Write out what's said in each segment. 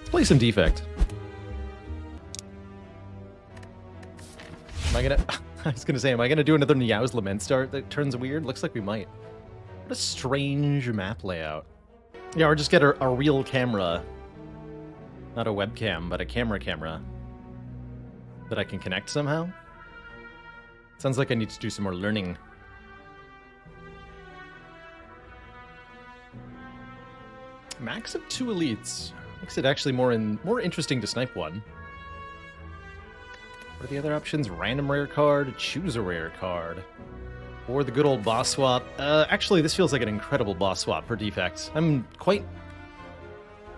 Let's play some Defect. Am I gonna... I was gonna say, am I gonna do another Niao's Lament start that turns weird? Looks like we might. What a strange map layout. Yeah, or just get a real camera. Not a webcam, but a camera that I can connect somehow. Sounds like I need to do some more learning. Max of 2 elites. Makes it actually more interesting to snipe one. What are the other options? Random rare card, choose a rare card. Or the good old boss swap. Actually, this feels like an incredible boss swap for Defect. I'm quite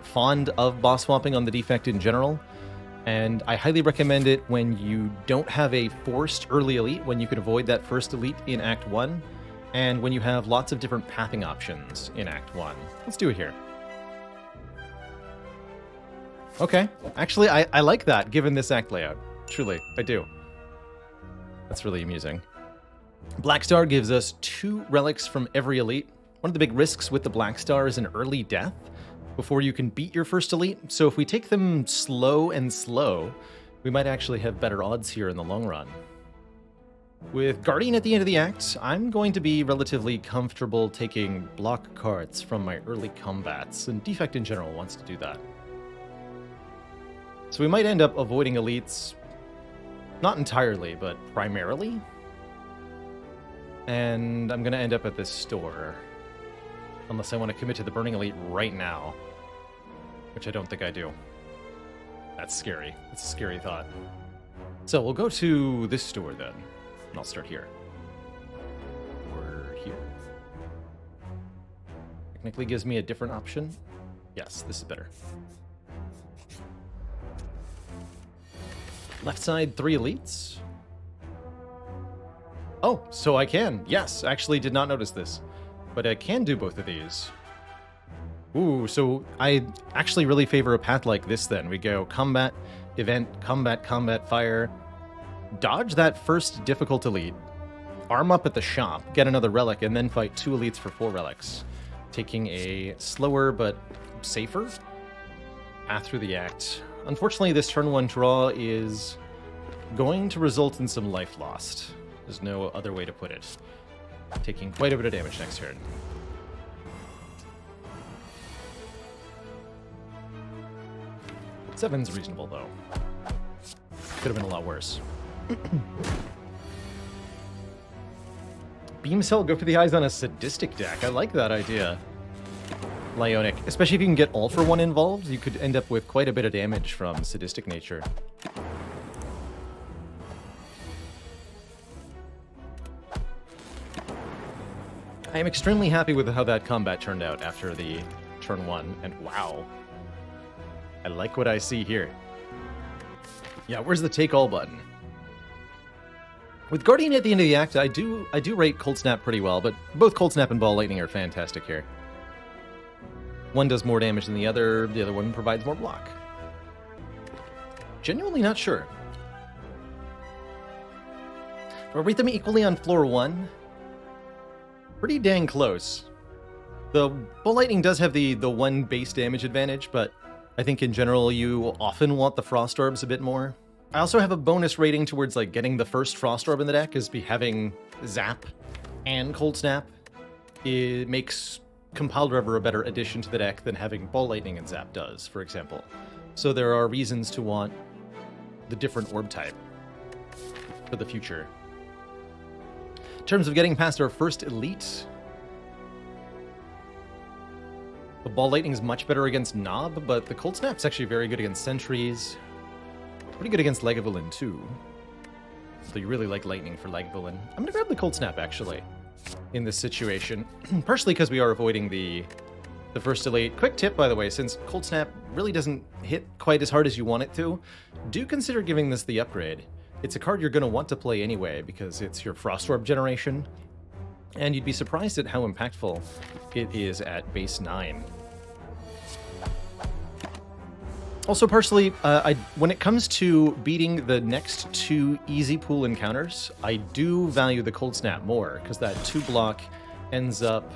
fond of boss swapping on the Defect in general, and I highly recommend it when you don't have a forced early elite, when you can avoid that first elite in Act 1, and when you have lots of different pathing options in Act 1. Let's do it here. Okay, actually, I like that, given this act layout. Truly, I do. That's really amusing. Black Star gives us 2 relics from every elite. One of the big risks with the Black Star is an early death before you can beat your first elite, so if we take them slow, we might actually have better odds here in the long run. With Guardian at the end of the act, I'm going to be relatively comfortable taking block cards from my early combats, and Defect in general wants to do that. So we might end up avoiding elites, not entirely, but primarily. And I'm going to end up at this store, unless I want to commit to the Burning Elite right now, which I don't think I do. That's scary. That's a scary thought. So we'll go to this store then, and I'll start here. Or here. Technically gives me a different option. Yes, this is better. Left side, 3 elites. Oh, so I can. Yes, actually did not notice this. But I can do both of these. Ooh, so I actually really favor a path like this then. We go combat, event, combat, fire. Dodge that first difficult elite. Arm up at the shop, get another relic, and then fight 2 elites for 4 relics. Taking a slower but safer path through the act. Unfortunately, this turn 1 draw is going to result in some life lost. There's no other way to put it. Taking quite a bit of damage next turn. Seven's reasonable, though. Could have been a lot worse. Beam Cell, go for the eyes on a sadistic deck. I like that idea. Lyonic. Especially if you can get all for 1 involved, you could end up with quite a bit of damage from sadistic nature. I am extremely happy with how that combat turned out after the turn 1, and wow. I like what I see here. Yeah, where's the take all button? With Guardian at the end of the act, I do rate Cold Snap pretty well, but both Cold Snap and Ball Lightning are fantastic here. One does more damage than the other one provides more block. Genuinely not sure. Do I rate them equally on floor 1? Pretty dang close. The Ball Lightning does have the 1 base damage advantage, but I think in general you often want the Frost Orbs a bit more. I also have a bonus rating towards like getting the first Frost Orb in the deck, is having Zap and Cold Snap. It makes Compiled River a better addition to the deck than having Ball Lightning and Zap does, for example. So there are reasons to want the different orb type for the future. In terms of getting past our first elite, the Ball Lightning is much better against Nob, but the Cold Snap's actually very good against Sentries. Pretty good against Lagavulin too. So you really like Lightning for Lagavulin. I'm gonna grab the Cold Snap actually in this situation, partially because we are avoiding the first elite. Quick tip, by the way, since Cold Snap really doesn't hit quite as hard as you want it to, do consider giving this the upgrade. It's a card you're going to want to play anyway because it's your Frost Orb generation, and you'd be surprised at how impactful it is at base 9. Also, partially, when it comes to beating the next 2 easy pool encounters, I do value the Cold Snap more, because that 2 block ends up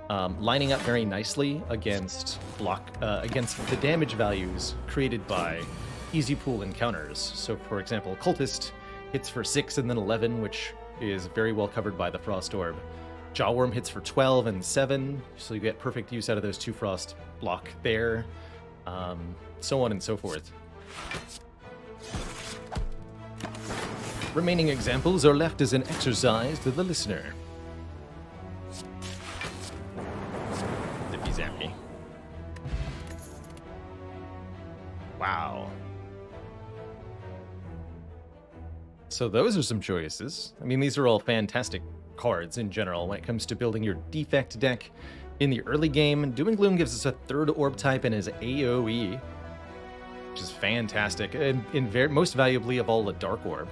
lining up very nicely against against the damage values created by easy pool encounters. So, for example, Cultist hits for 6 and then 11, which is very well covered by the Frost Orb. Jawworm hits for 12 and 7, so you get perfect use out of those 2 Frost block there, so on and so forth. Remaining examples are left as an exercise to the listener. Zippy zappy. Wow. So those are some choices. I mean, these are all fantastic cards in general when it comes to building your Defect deck in the early game. Doom and Gloom gives us a 3rd orb type and is AoE, which is fantastic, and most valuably of all, a Dark Orb.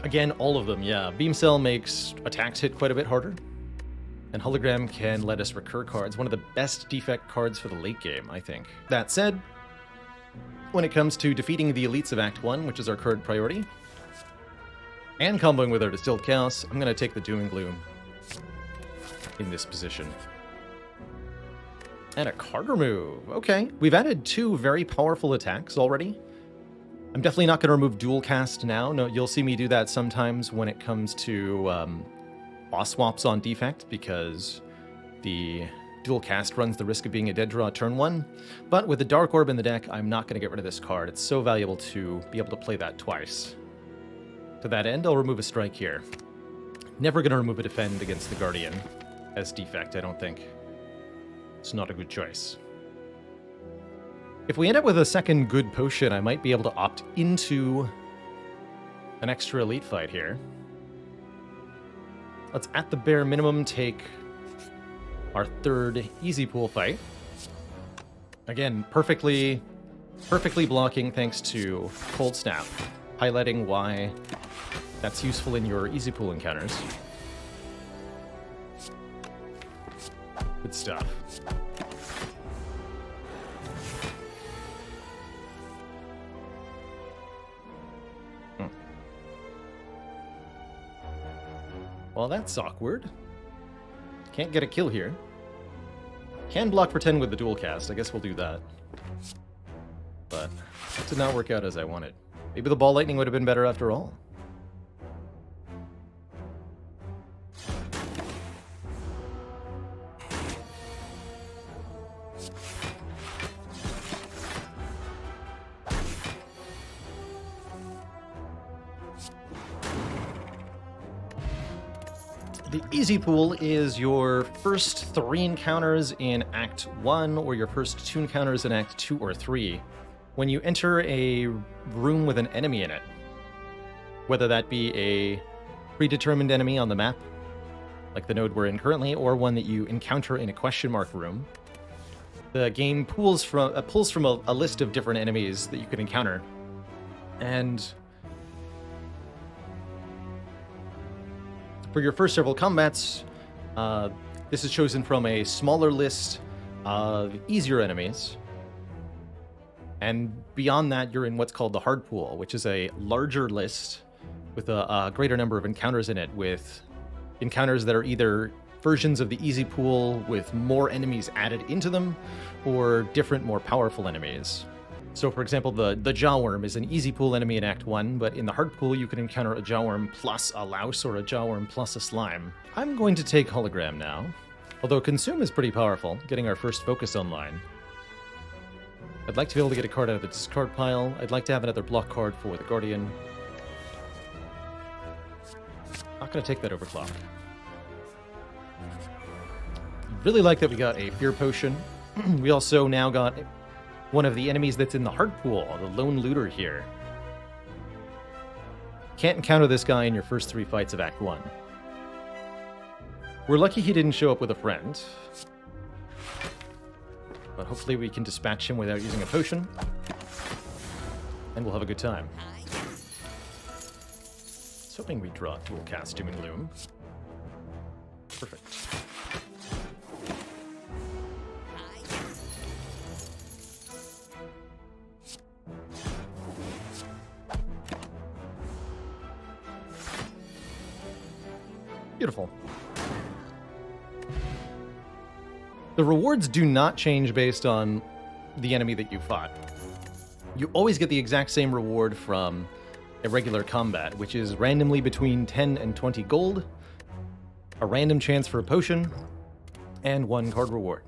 Again, all of them, yeah. Beam Cell makes attacks hit quite a bit harder, and Hologram can let us recur cards. One of the best Defect cards for the late game, I think. That said, when it comes to defeating the elites of Act 1, which is our current priority, and comboing with our Distilled Chaos, I'm going to take the Doom and Gloom in this position. And a card remove. Okay, we've added 2 very powerful attacks already. I'm definitely not going to remove Dual Cast now. No, you'll see me do that sometimes when it comes to boss swaps on Defect, because the Dual Cast runs the risk of being a dead draw turn 1. But with the Dark Orb in the deck, I'm not going to get rid of this card. It's so valuable to be able to play that twice. To that end, I'll remove a Strike here. Never going to remove a Defend against the Guardian as Defect, I don't think. It's not a good choice. If we end up with a second good potion, I might be able to opt into an extra elite fight here. Let's, at the bare minimum, take our 3rd easy pool fight. Again, perfectly blocking thanks to Cold Snap, highlighting why that's useful in your easy pool encounters. Good stuff. Well, that's awkward. Can't get a kill here. Can block for 10 with the Dual Cast. I guess we'll do that. But that did not work out as I wanted. Maybe the Ball Lightning would have been better after all. The easy pool is your first 3 encounters in Act 1, or your first 2 encounters in Act 2 or 3. When you enter a room with an enemy in it, whether that be a predetermined enemy on the map, like the node we're in currently, or one that you encounter in a question mark room, the game pulls from a list of different enemies that you can encounter, and for your first several combats, this is chosen from a smaller list of easier enemies. And beyond that, you're in what's called the hard pool, which is a larger list with a greater number of encounters in it, with encounters that are either versions of the easy pool with more enemies added into them, or different, more powerful enemies. So, for example, the Jawworm is an easy pool enemy in Act 1, but in the hard pool you can encounter a Jawworm plus a Louse or a Jawworm plus a Slime. I'm going to take Hologram now, although Consume is pretty powerful, getting our first focus online. I'd like to be able to get a card out of the discard pile. I'd like to have another block card for the Guardian. Not going to take that Overclock. Really like that we got a Fear Potion. We also now got one of the enemies that's in the hard pool, the Lone Looter here. Can't encounter this guy in your first 3 fights of Act 1. We're lucky he didn't show up with a friend. But hopefully we can dispatch him without using a potion. And we'll have a good time. I was hoping we'd draw Dual Cast Doom and Gloom. Perfect. Beautiful. The rewards do not change based on the enemy that you fought. You always get the exact same reward from a regular combat, which is randomly between 10 and 20 gold, a random chance for a potion, and 1 card reward.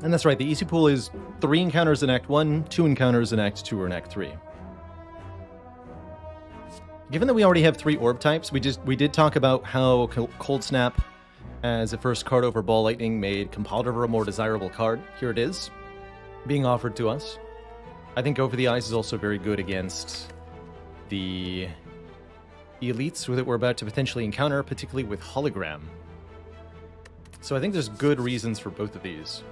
And that's right, the easy pool is 3 encounters in Act 1, 2 encounters in Act 2 or in Act 3. Given that we already have 3 orb types, we did talk about how Cold Snap as a first card over Ball Lightning made Compile Driver a more desirable card. Here it is, being offered to us. I think Go for the Eyes is also very good against the elites that we're about to potentially encounter, particularly with Hologram. So I think there's good reasons for both of these.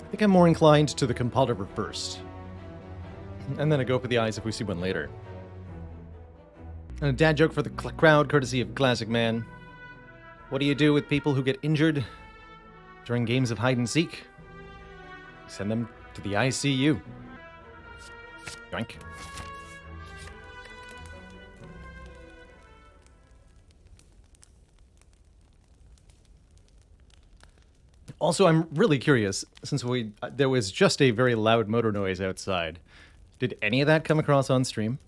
I think I'm more inclined to the Compile Driver first. And then I Go for the Eyes if we see one later. And a dad joke for the crowd, courtesy of Classic Man. What do you do with people who get injured during games of hide and seek? Send them to the ICU. Yoink. Also, I'm really curious, since there was just a very loud motor noise outside. Did any of that come across on stream?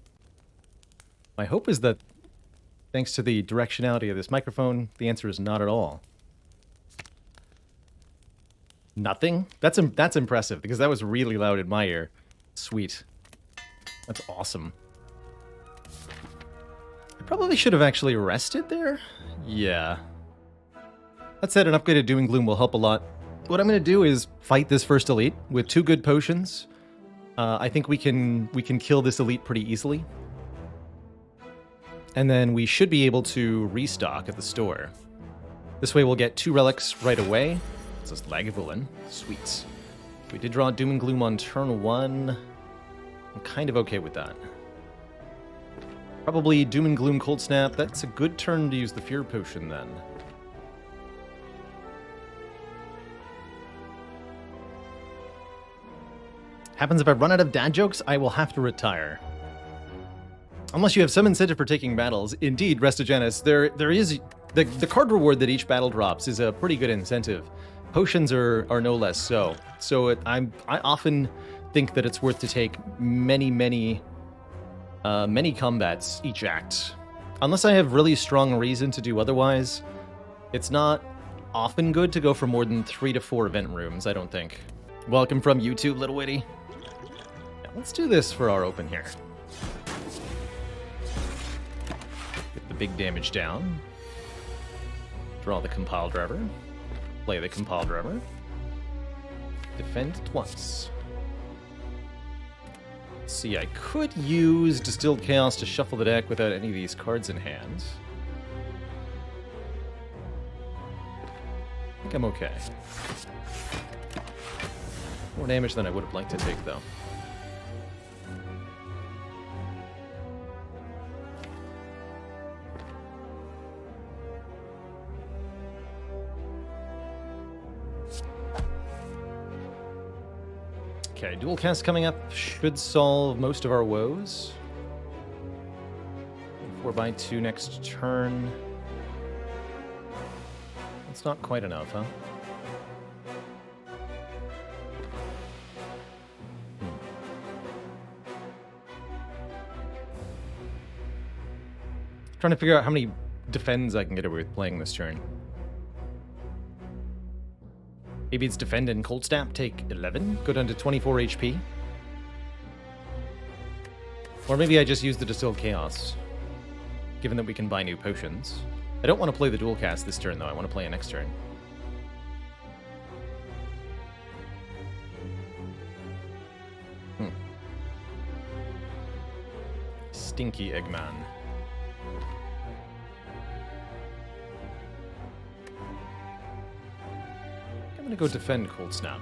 My hope is that, thanks to the directionality of this microphone, the answer is not at all. Nothing? That's impressive, because that was really loud in my ear. Sweet. That's awesome. I probably should have actually rested there? Yeah. That said, an upgraded Doom and Gloom will help a lot. What I'm going to do is fight this first elite with 2 good potions. I think we can kill this elite pretty easily. And then we should be able to restock at the store. This way we'll get 2 relics right away. This is Lagavulin. Sweet. We did draw Doom and Gloom on turn 1. I'm kind of okay with that. Probably Doom and Gloom Cold Snap. That's a good turn to use the Fear Potion then. Happens if I run out of dad jokes, I will have to retire. Unless you have some incentive for taking battles. Indeed, Restagenis, there is... The card reward that each battle drops is a pretty good incentive. Potions are no less so. So I often think that it's worth to take many combats each act. Unless I have really strong reason to do otherwise, it's not often good to go for more than 3 to 4 event rooms, I don't think. Welcome from YouTube, Little Witty. Now, let's do this for our open here. Get the big damage down. Draw the Compile Driver. Play the Compile Driver. Defend it once. Let's see, I could use Distilled Chaos to shuffle the deck without any of these cards in hand. I think I'm okay. More damage than I would have liked to take, though. Okay, dual cast coming up should solve most of our woes. 4x2 next turn. That's not quite enough, huh? Trying to figure out how many defends I can get away with playing this turn. Maybe it's defend and cold snap, take 11, go down to 24 HP. Or maybe I just use the Distilled Chaos, given that we can buy new potions. I don't want to play the dual cast this turn, though. I want to play it next turn. Stinky Eggman. I'm gonna go defend Cold Snap.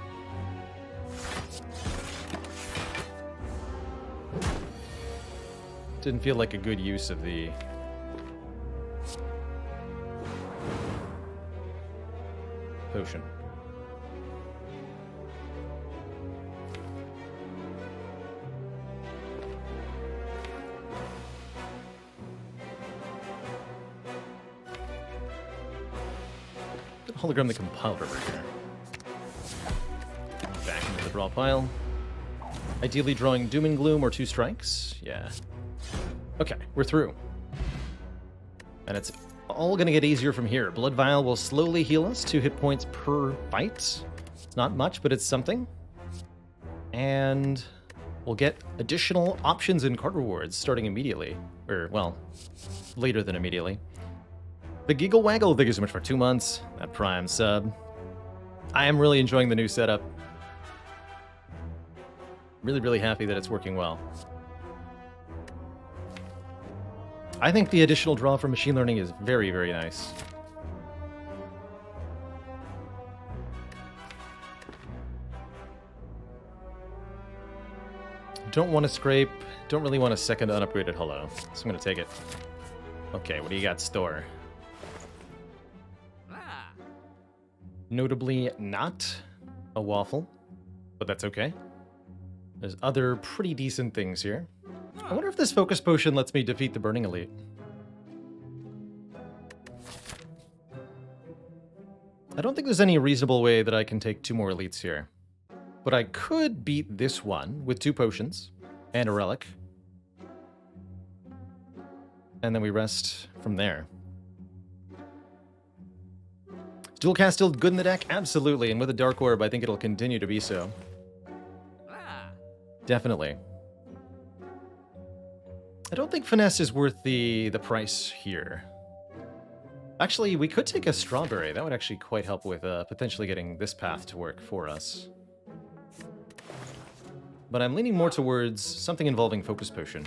Didn't feel like a good use of the potion. hologram the compiler over here. Back into the draw pile. Ideally drawing Doom and Gloom or 2 strikes. Yeah. Okay, we're through. And it's all going to get easier from here. Blood Vial will slowly heal us 2 hit points per fight. It's not much, but it's something. And we'll get additional options and card rewards starting immediately. Or, well, later than immediately. The Giggle Waggle, thank you so much for 2 months. That Prime sub. I am really enjoying the new setup. Really, really happy that it's working well. I think the additional draw from machine learning is very, very nice. Don't want to scrape. Don't really want a second unupgraded hello. So I'm going to take it. Okay, what do you got store? Notably not a waffle, but that's okay. There's other pretty decent things here. I wonder if this focus potion lets me defeat the Burning Elite. I don't think there's any reasonable way that I can take 2 more elites here. But I could beat this one with 2 potions and a relic. And then we rest from there. Is Dual Cast still good in the deck? Absolutely, and with a Dark Orb, I think it'll continue to be so. Definitely. I don't think Finesse is worth the price here. Actually, we could take a Strawberry. That would actually quite help with potentially getting this path to work for us. But I'm leaning more towards something involving Focus Potion.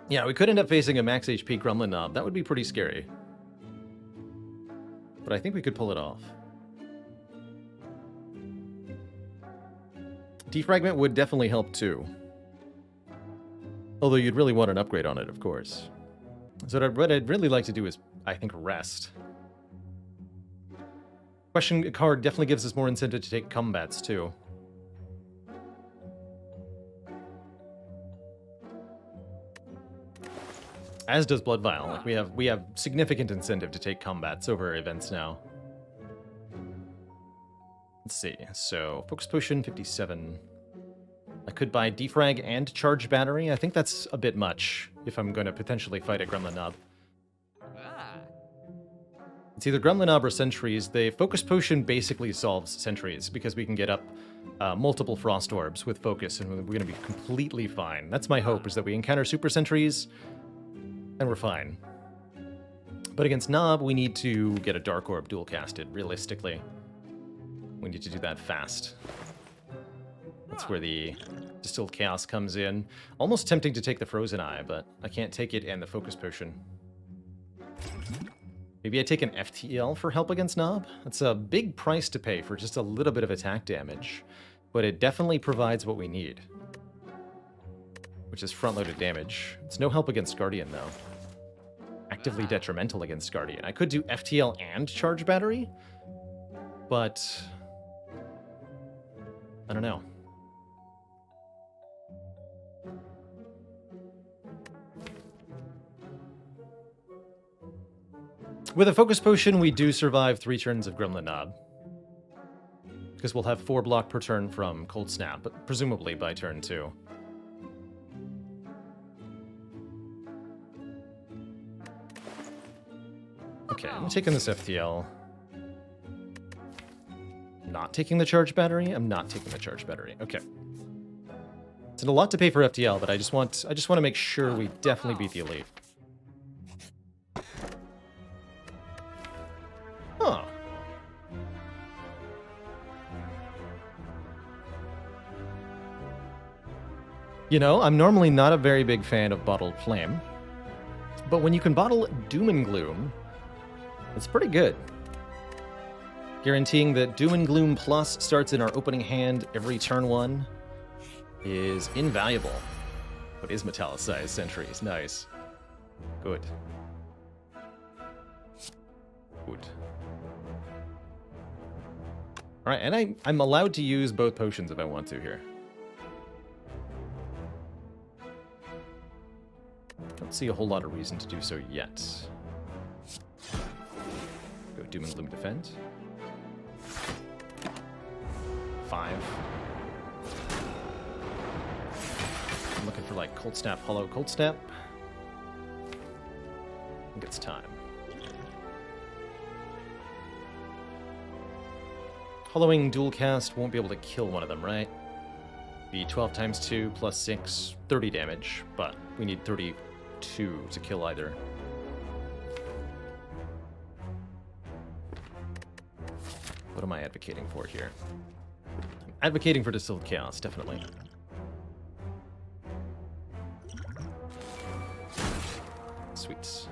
Yeah, we could end up facing a max HP Gremlin Knob. That would be pretty scary. But I think we could pull it off. Defragment would definitely help too. Although you'd really want an upgrade on it, of course. So what I'd really like to do is, I think, rest. Question card definitely gives us more incentive to take combats too. As does Blood Vial. Like we have significant incentive to take combats over events now. Let's see. So Focus Potion 57. I could buy Defrag and Charge Battery. I think that's a bit much if I'm going to potentially fight a Gremlin Knob. It's either Gremlin Knob or Sentries. The Focus Potion basically solves Sentries because we can get up multiple Frost Orbs with Focus and we're going to be completely fine. That's my hope, is that we encounter Super Sentries and we're fine. But against Knob, we need to get a Dark Orb dual casted, realistically. We need to do that fast. That's where the Distilled Chaos comes in. Almost tempting to take the Frozen Eye, but I can't take it and the Focus Potion. Maybe I take an FTL for help against Knob? That's a big price to pay for just a little bit of attack damage, but it definitely provides what we need, which is front-loaded damage. It's no help against Guardian, though. Actively detrimental against Guardian. I could do FTL and Charge Battery, but I don't know. With a Focus Potion, we do survive 3 turns of Gremlin Knob, because we'll have 4 block per turn from Cold Snap, but presumably by turn 2. Okay, I'm taking this FTL. Not taking the Charge Battery? I'm not taking the Charge Battery. Okay. It's a lot to pay for FTL, but I just want to make sure we definitely beat the Elite. Huh. You know, I'm normally not a very big fan of Bottled Flame, but when you can bottle Doom and Gloom, it's pretty good. Guaranteeing that Doom and Gloom Plus starts in our opening hand every turn 1 is invaluable. What is Metallicized Sentries? Nice. Good. Good. Alright, and I'm allowed to use both potions if I want to here. Don't see a whole lot of reason to do so yet. Go Doom and Gloom defend. 5. I'm looking for like Cold Snap, Hollow, Cold Snap. I think it's time. Hollowing dual cast won't be able to kill one of them, right? The 12 times 2 plus 6, 30 damage, but we need 32 to kill either. What am I advocating for here? I'm advocating for Distilled Chaos, definitely. Sweet.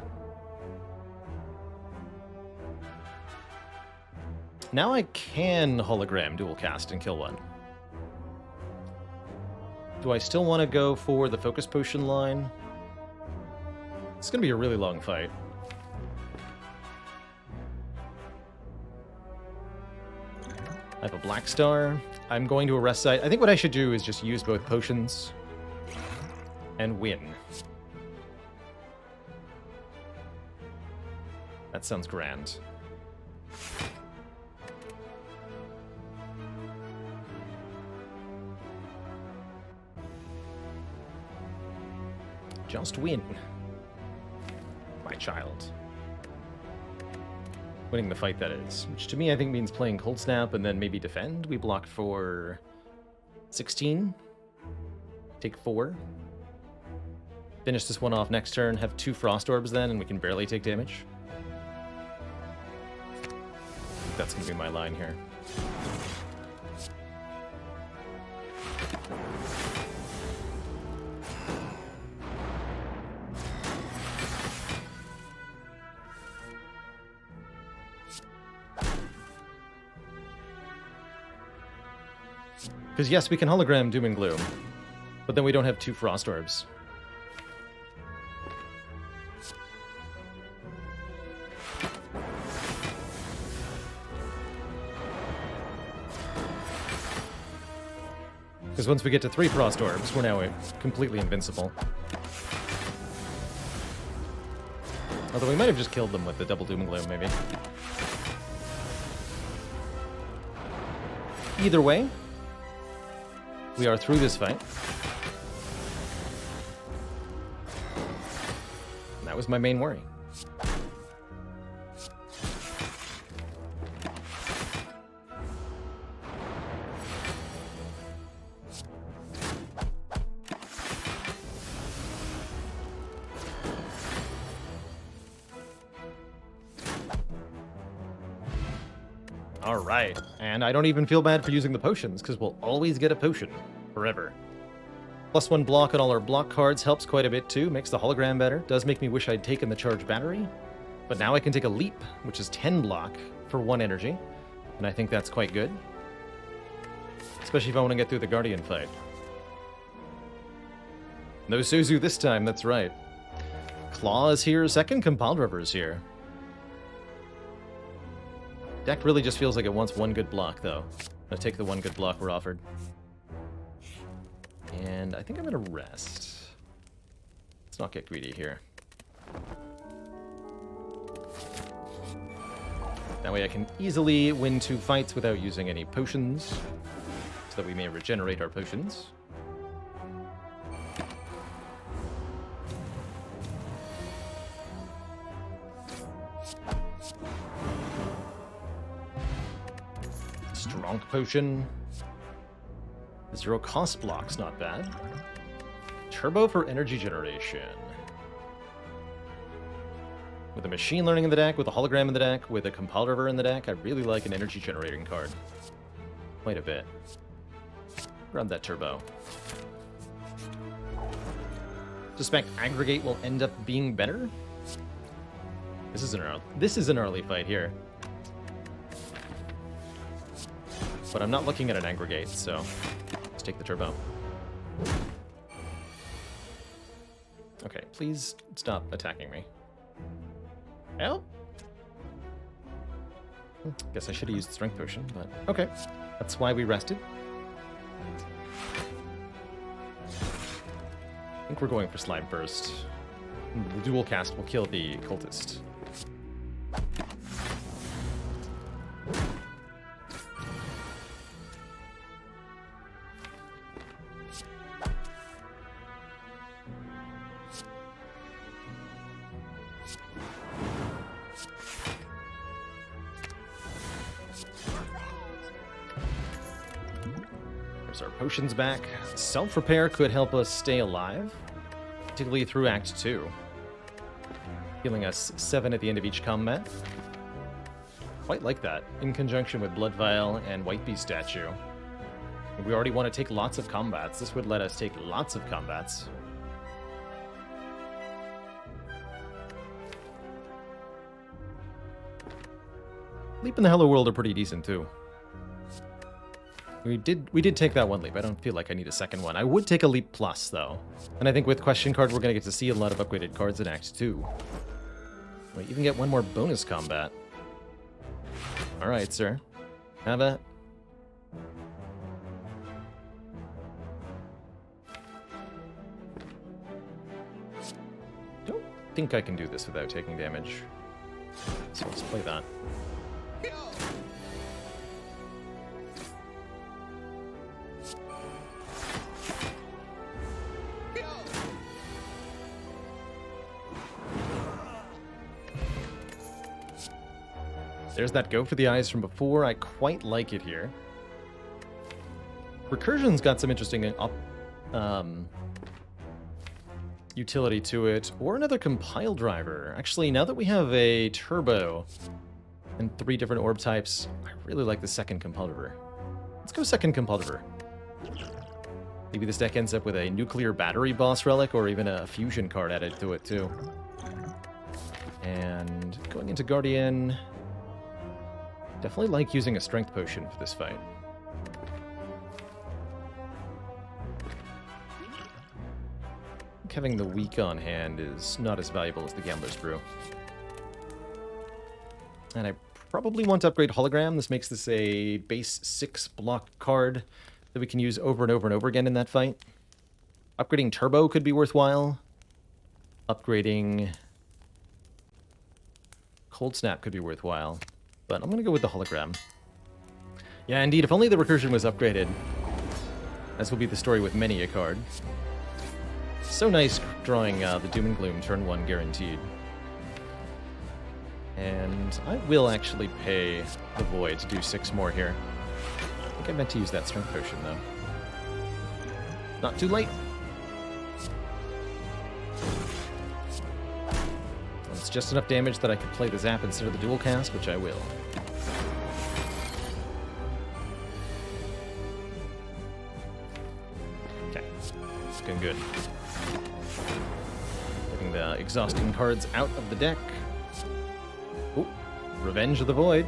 Now I can hologram dual cast and kill one. Do I still want to go for the focus potion line? It's going to be a really long fight. I have a black star. I'm going to arrest site. I think what I should do is just use both potions and win. That sounds grand. Just win, my child. Winning the fight, that is. Which to me, I think means playing Cold Snap and then maybe defend. We blocked for 16. Take 4. Finish this one off next turn. Have 2 Frost Orbs then, and we can barely take damage. I think that's going to be my line here. Because yes, we can hologram Doom and Gloom, but then we don't have 2 Frost Orbs. Because once we get to 3 Frost Orbs, we're now completely invincible. Although we might have just killed them with the double Doom and Gloom, maybe. Either way, we are through this fight. And that was my main worry. Alright, and I don't even feel bad for using the potions, because we'll always get a potion. Forever. +1 block on all our block cards helps quite a bit too, makes the hologram better. Does make me wish I'd taken the charge battery, but now I can take a leap, which is 10 block for 1 energy, and I think that's quite good. Especially if I want to get through the Guardian fight. No Suzu this time, that's right. Claw is here, second Compiled River is here. Deck really just feels like it wants 1 good block, though. I'm gonna take the 1 good block we're offered. And I think I'm going to rest. Let's not get greedy here. That way I can easily win 2 fights without using any potions, so that we may regenerate our potions. Strong potion. 0 cost blocks, not bad. Turbo for energy generation. With a machine learning in the deck, with a hologram in the deck, with a Compiled River in the deck, I really like an energy generating card. Quite a bit. Grab that turbo. Suspect Aggregate will end up being better. This is an early fight here. But I'm not looking at an Aggregate, so let's take the turbo. Okay, please stop attacking me. Help? Guess I should have used Strength Potion, but okay. That's why we rested. I think we're going for Slime first. The dual cast will kill the cultist. There's our potions back. Self-repair could help us stay alive, particularly through Act 2. Healing us 7 at the end of each combat. Quite like that, in conjunction with Blood Vial and White Beast Statue. We already want to take lots of combats. This would let us take lots of combats. Leap in the Hello World are pretty decent too. We did take that one leap. I don't feel like I need a second one. I would take a leap plus though. And I think with Question Card we're gonna get to see a lot of upgraded cards in Act 2. We even get one more bonus combat. Alright, sir. Have at. Don't think I can do this without taking damage. So let's play that. There's that go for the eyes from before. I quite like it here. Recursion's got some interesting utility to it, or another compile driver. Actually, now that we have a turbo and 3 different orb types, I really like the second compile driver. Let's go second compile driver. Maybe this deck ends up with a nuclear battery boss relic, or even a fusion card added to it too. And going into Guardian. Definitely like using a strength potion for this fight. I think having the weak on hand is not as valuable as the Gambler's Brew. And I probably want to upgrade Hologram. This makes this a base 6 block card that we can use over and over and over again in that fight. Upgrading Turbo could be worthwhile. Upgrading Cold Snap could be worthwhile. But I'm going to go with the Hologram. Yeah, indeed, if only the recursion was upgraded. As will be the story with many a card. So nice drawing the Doom and Gloom turn 1 guaranteed. And I will actually pay the Void to do 6 more here. I think I meant to use that Strength Potion, though. Not too late. It's just enough damage that I could play the Zap instead of the dual cast, which I will. Okay, it's looking good. Getting the exhausting cards out of the deck. Ooh, Revenge of the Void.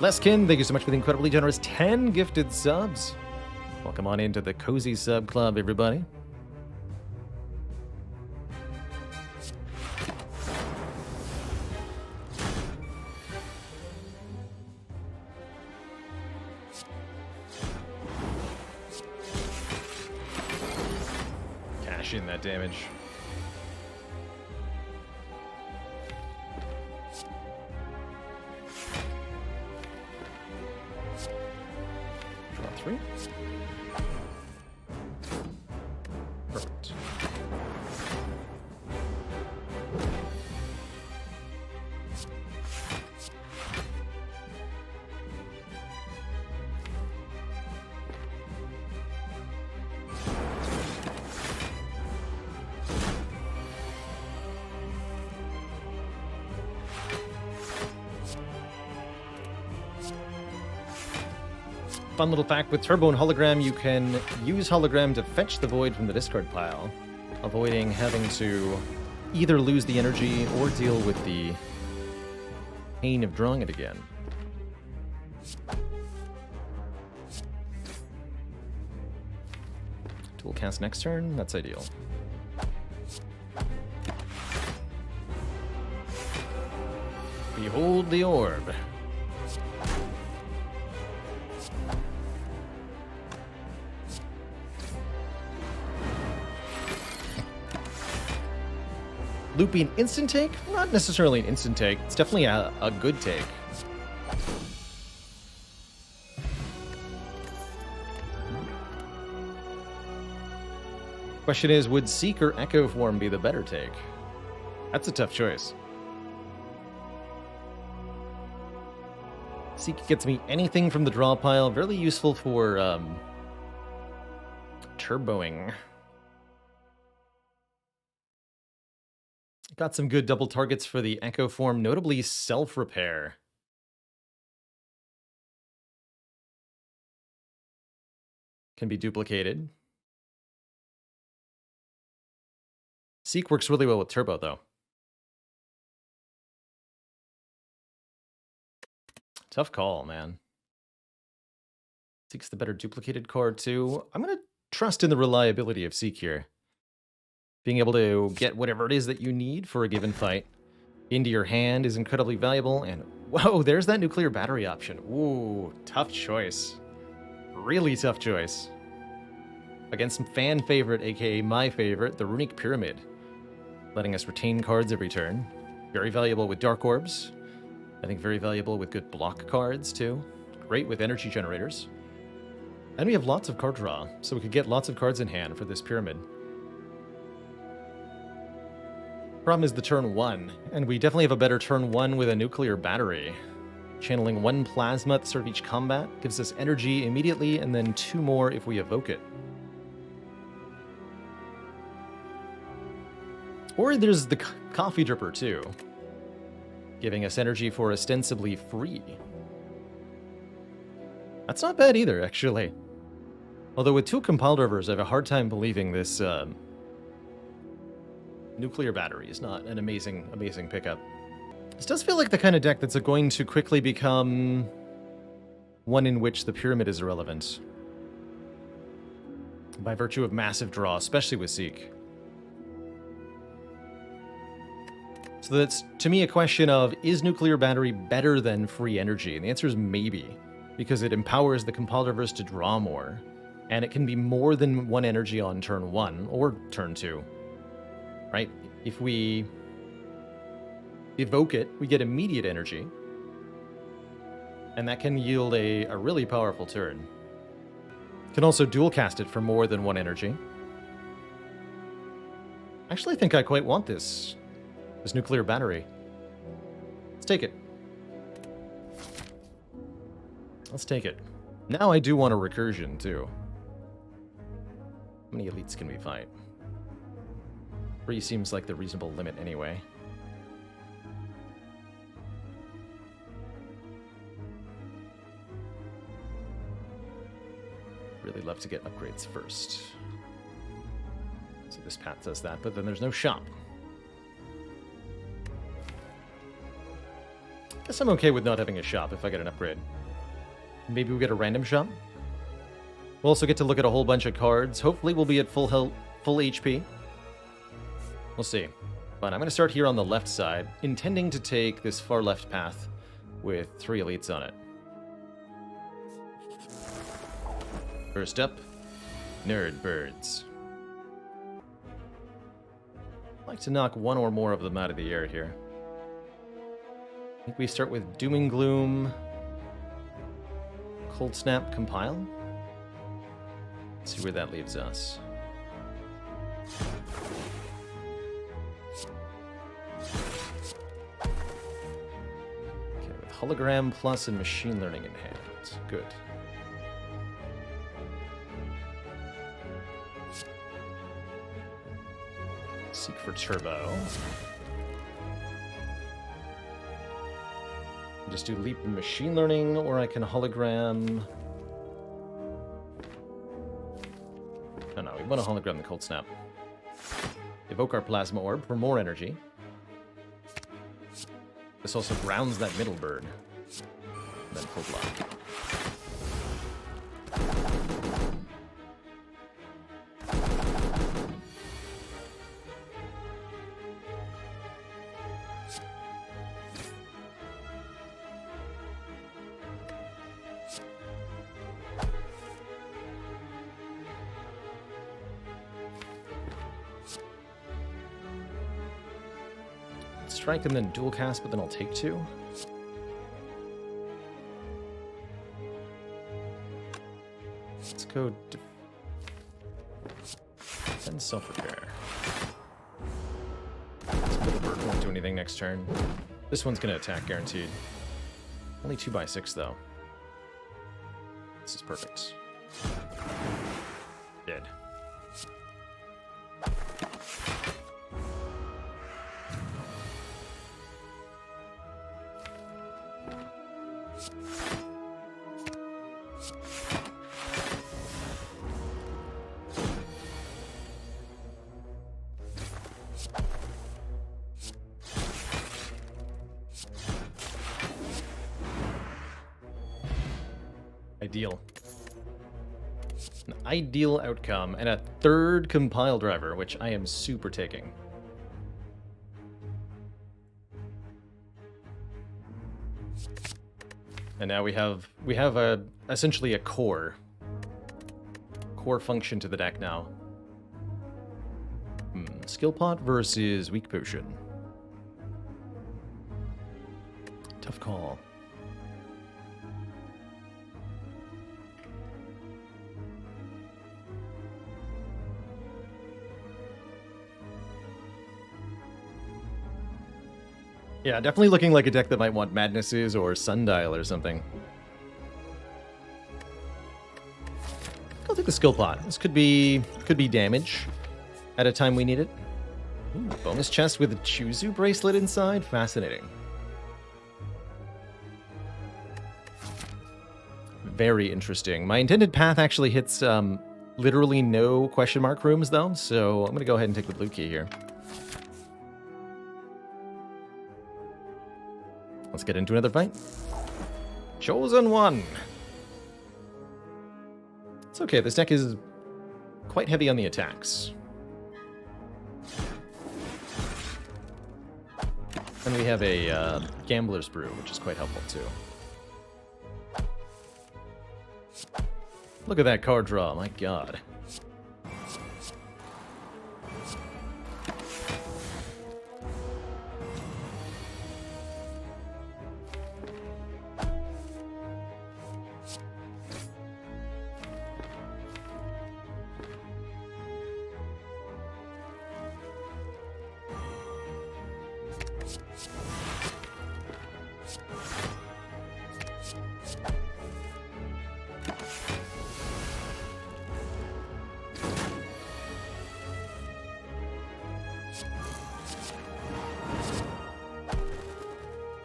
Leskin, thank you so much for the incredibly generous 10 gifted subs. Welcome on into the Cozy Sub Club, everybody. In that damage. Draw 3. Perfect. Fun little fact, with Turbo and Hologram, you can use Hologram to fetch the Void from the discard pile, avoiding having to either lose the energy or deal with the pain of drawing it again. Dual cast next turn, that's ideal. Behold the orb. Looping instant take? Not necessarily an instant take. It's definitely a good take. Question is, would Seek or Echo Form be the better take? That's a tough choice. Seek gets me anything from the draw pile. Very useful for turboing. Got some good double targets for the Echo Form, notably Self-Repair. Can be duplicated. Seek works really well with Turbo, though. Tough call, man. Seek's the better duplicated card, too. I'm going to trust in the reliability of Seek here. Being able to get whatever it is that you need for a given fight into your hand is incredibly valuable. And, whoa, there's that nuclear battery option. Ooh, tough choice. Really tough choice. Against some fan favorite, aka my favorite, the Runic Pyramid. Letting us retain cards every turn. Very valuable with Dark Orbs. I think very valuable with good block cards, too. Great with energy generators. And we have lots of card draw, so we could get lots of cards in hand for this Pyramid. Problem is the turn 1, and we definitely have a better turn 1 with a nuclear battery. Channeling 1 plasma at the start of each combat gives us energy immediately, and then 2 more if we evoke it. Or there's the coffee dripper too, giving us energy for ostensibly free. That's not bad either, actually. Although with 2 compile drivers, I have a hard time believing this nuclear battery is not an amazing pickup. This does feel like the kind of deck that's going to quickly become one in which the Pyramid is irrelevant. By virtue of massive draw, especially with Seek. So that's, to me, a question of, is nuclear battery better than free energy? And the answer is maybe, because it empowers the compile drivers to draw more, and it can be more than 1 energy on turn 1 or turn 2. Right? If we evoke it, we get immediate energy. And that can yield a really powerful turn. Can also dual cast it for more than 1 energy. Actually, I think I quite want this nuclear battery. Let's take it. Let's take it. Now I do want a recursion, too. How many elites can we fight? 3 seems like the reasonable limit anyway. Really love to get upgrades first. So this path does that, but then there's no shop. Guess I'm okay with not having a shop if I get an upgrade. Maybe we get a random shop. We'll also get to look at a whole bunch of cards. Hopefully we'll be at full health, full HP. We'll see. But I'm going to start here on the left side, intending to take this far left path with 3 elites on it. First up, Nerd Birds. I'd like to knock 1 or more of them out of the air here. I think we start with Doom and Gloom, Cold Snap, Compile. Let's see where that leaves us. Hologram Plus and Machine Learning in hand. Good. Seek for Turbo. Just do Leap and Machine Learning, or I can Hologram... Oh no, we want to Hologram the Cold Snap. Evoke our Plasma Orb for more energy. This also grounds that middle bird. And then full block. strike and then dual cast, but then I'll take 2. Let's go defend self-repair. Bird won't do anything next turn. This one's gonna attack guaranteed. Only 2/6 though. This is perfect. Dead. Ideal. An ideal outcome, and a 3rd compile driver, which I am super taking. And now we have essentially a core function to the deck now. Skill pot versus weak potion. Tough call. Yeah, definitely looking like a deck that might want Madnesses or Sundial or something. I'll take the skill pot. This could be damage at a time we need it. Ooh, bonus chest with a Chuzu bracelet inside? Fascinating. Very interesting. My intended path actually hits literally no question mark rooms though, so I'm going to go ahead and take the blue key here. Let's get into another fight. Chosen one! It's okay, this deck is quite heavy on the attacks. And we have a Gambler's Brew, which is quite helpful too. Look at that card draw, my god.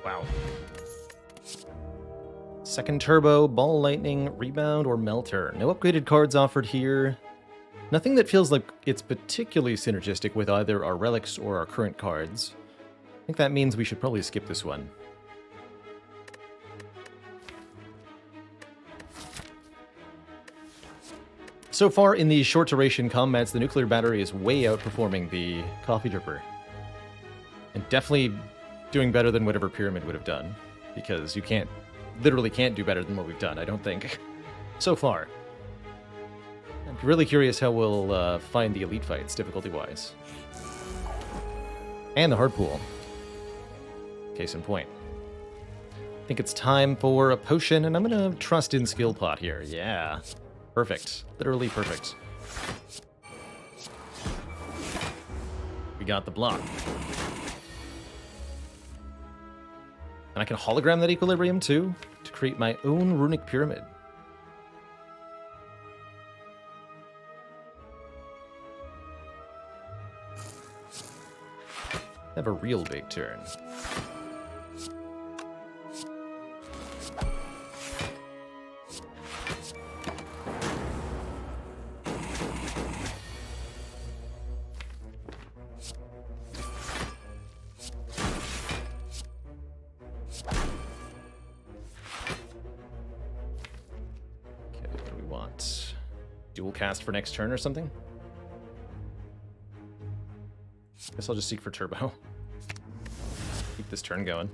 Wow. Second Turbo, Ball Lightning, Rebound, or Melter. No upgraded cards offered here. Nothing that feels like it's particularly synergistic with either our relics or our current cards. I think that means we should probably skip this one. So far in these short duration combats, the nuclear battery is way outperforming the coffee dripper. And definitely doing better than whatever Pyramid would have done. Because you literally can't do better than what we've done, I don't think. So far. I'm really curious how we'll find the elite fights, difficulty-wise. And the hard pool. Case in point. I think it's time for a potion, and I'm gonna trust in skill pot here. Yeah. Perfect. Literally perfect. We got the block. And I can hologram that equilibrium too, to create my own runic pyramid. Have a real big turn. Dual cast for next turn or something? Guess I'll just seek for turbo. Keep this turn going.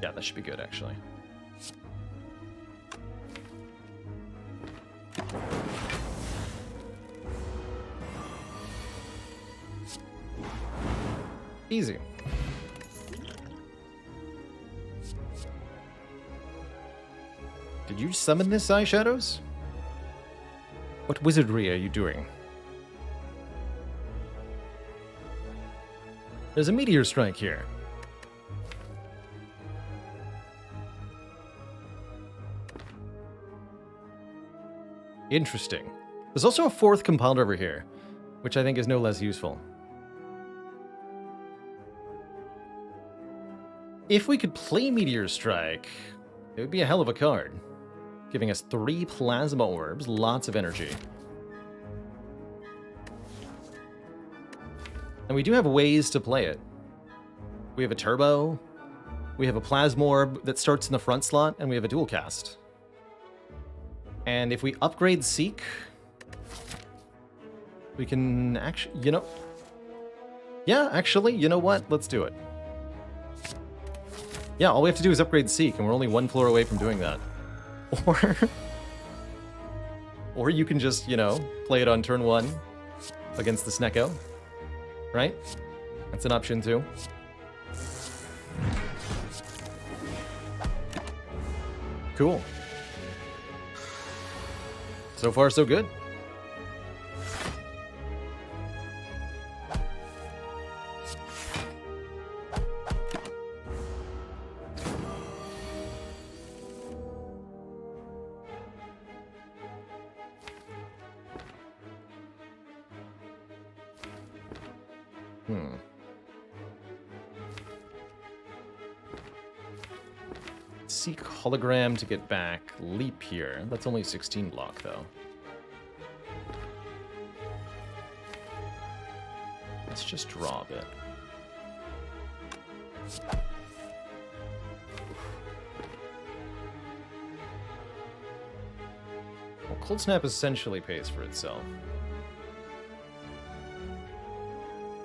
Yeah, that should be good, actually. Easy. Did you summon this, Eye Shadows? What wizardry are you doing? There's a meteor strike here. Interesting. There's also a fourth compiled over here, which I think is no less useful. If we could play Meteor Strike, it would be a hell of a card. Giving us 3 Plasma Orbs, lots of energy. And we do have ways to play it. We have a Turbo, we have a Plasma Orb that starts in the front slot, and we have a Dual Cast. And if we upgrade Seek, we can actually, you know... Yeah, actually, you know what? Let's do it. Yeah, all we have to do is upgrade Seek, and we're only 1 floor away from doing that. Or you can just, you know, play it on turn 1 against the Snecko. Right? That's an option too. Cool. So far, so good. Seek Hologram to get back Leap here. That's only 16 block, though. Let's just draw a bit. Well, Cold Snap essentially pays for itself.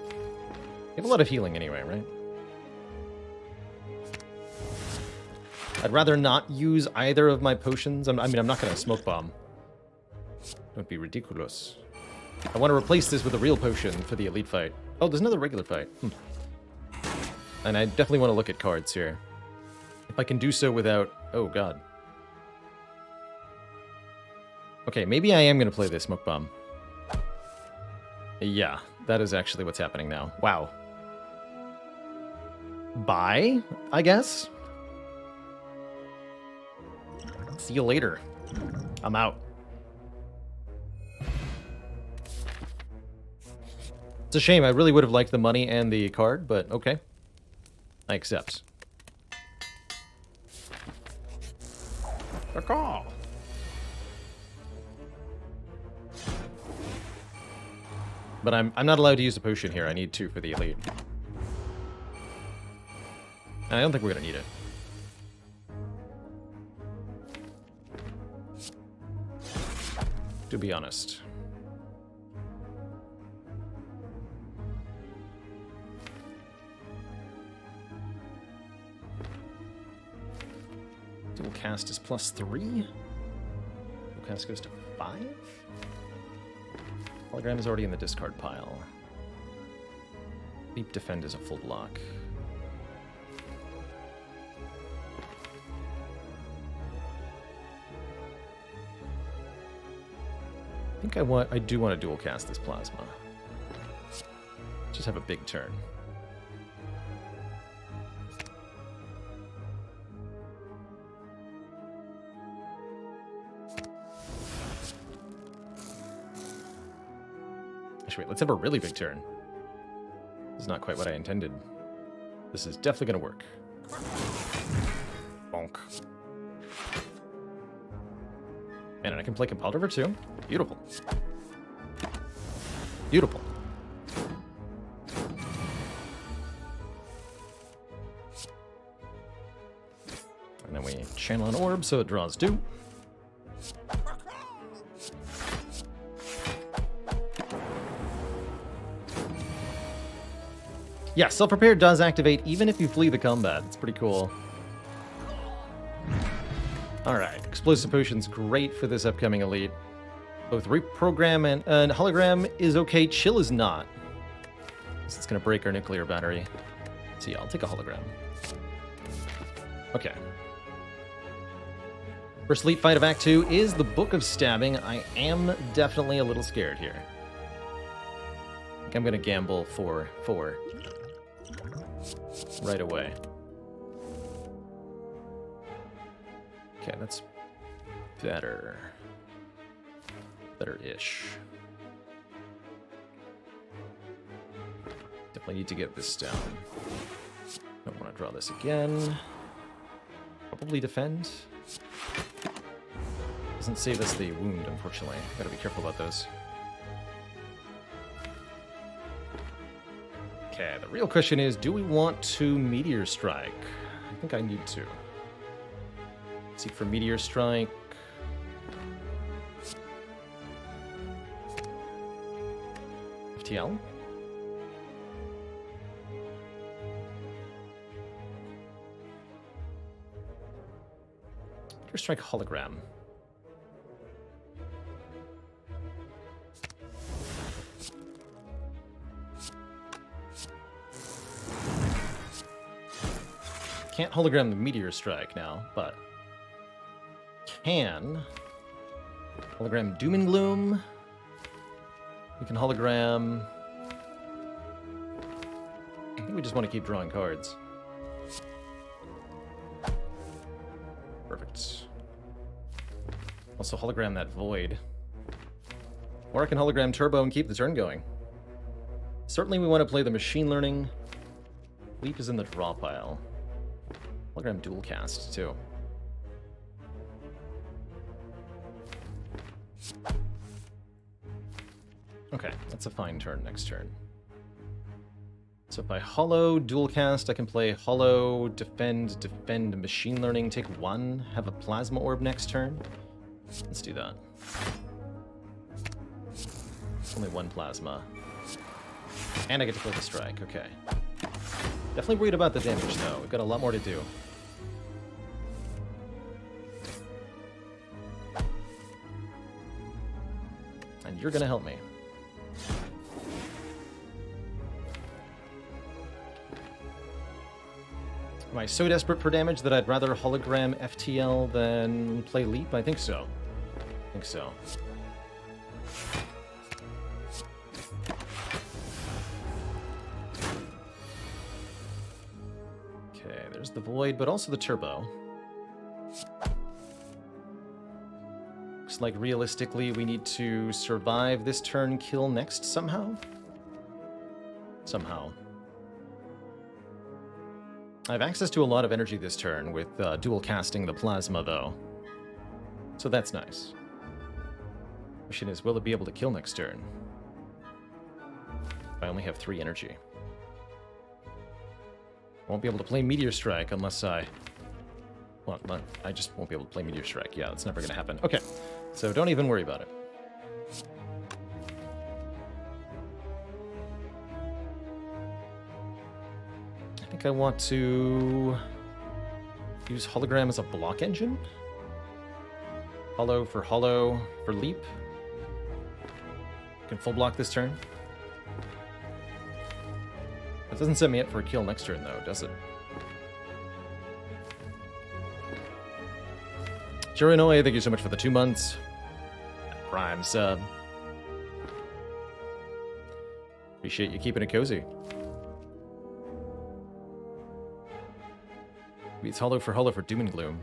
You have a lot of healing anyway, right? I'd rather not use either of my potions. I mean, I'm not going to Smoke Bomb. Don't be ridiculous. I want to replace this with a real potion for the elite fight. Oh, there's another regular fight. And I definitely want to look at cards here. If I can do so without... Oh, God. Okay, maybe I am going to play this Smoke Bomb. Yeah, that is actually what's happening now. Wow. Bye, I guess? See you later. I'm out. It's a shame. I really would have liked the money and the card, but okay. I accept. A call. But I'm not allowed to use the potion here. I need 2 for the elite. And I don't think we're gonna need it. To be honest. Dual Cast is +3. Dual Cast goes to 5. Hologram is already in the discard pile. Leap Defend is a full block. I think I do want to dual cast this Plasma. Just have a big turn. Actually, wait, let's have a really big turn. This is not quite what I intended. This is definitely going to work. Bonk. Man, and I can play Compelled River too. Beautiful. Beautiful. And then we channel an orb so it draws 2. Yeah, Self-Prepared does activate even if you flee the combat. It's pretty cool. Alright, Explosive Potion's great for this upcoming elite. Both Reprogram and Hologram is okay, Chill is not. So it's going to break our nuclear battery. So yeah, I'll take a Hologram. Okay. First elite fight of Act 2 is the Book of Stabbing. I am definitely a little scared here. I think I'm going to gamble for 4. Right away. Okay, that's better. Better-ish. Definitely need to get this down. Don't want to draw this again. Probably defend. Doesn't save us the wound, unfortunately. Gotta be careful about those. Okay, the real question is, do we want to Meteor Strike? I think I need to. Seek for Meteor Strike. FTL? Meteor Strike Hologram. Can't hologram the Meteor Strike now, but can hologram Doom and Gloom. We can hologram... I think we just want to keep drawing cards. Perfect. Also hologram that Void. Or I can hologram Turbo and keep the turn going. Certainly we want to play the Machine Learning. Leap is in the draw pile. Hologram Dual Cast, too. Okay, that's a fine turn next turn. So if I Hollow, Dual Cast, I can play Hollow, Defend, Defend, Machine Learning, take 1, have a Plasma Orb next turn. Let's do that. Only 1 Plasma. And I get to play the Strike, okay. Definitely worried about the damage, though. We've got a lot more to do. And you're gonna help me. Am I so desperate for damage that I'd rather hologram FTL than play Leap? I think so. I think so. Okay, there's the Void, but also the Turbo. Looks like realistically we need to survive this turn, kill next somehow? Somehow. I have access to a lot of energy this turn with dual casting the Plasma, though. So that's nice. Question is, will it be able to kill next turn? I only have 3 energy. Won't be able to play Meteor Strike unless I... Well, I just won't be able to play Meteor Strike. Yeah, that's never going to happen. Okay, so don't even worry about it. I think I want to use Hologram as a block engine. Hollow for Leap. Can full block this turn. That doesn't set me up for a kill next turn, though, does it? Chirinoe, thank you so much for the 2 months. Prime sub. Appreciate you keeping it cozy. It's hollow for Doom and Gloom.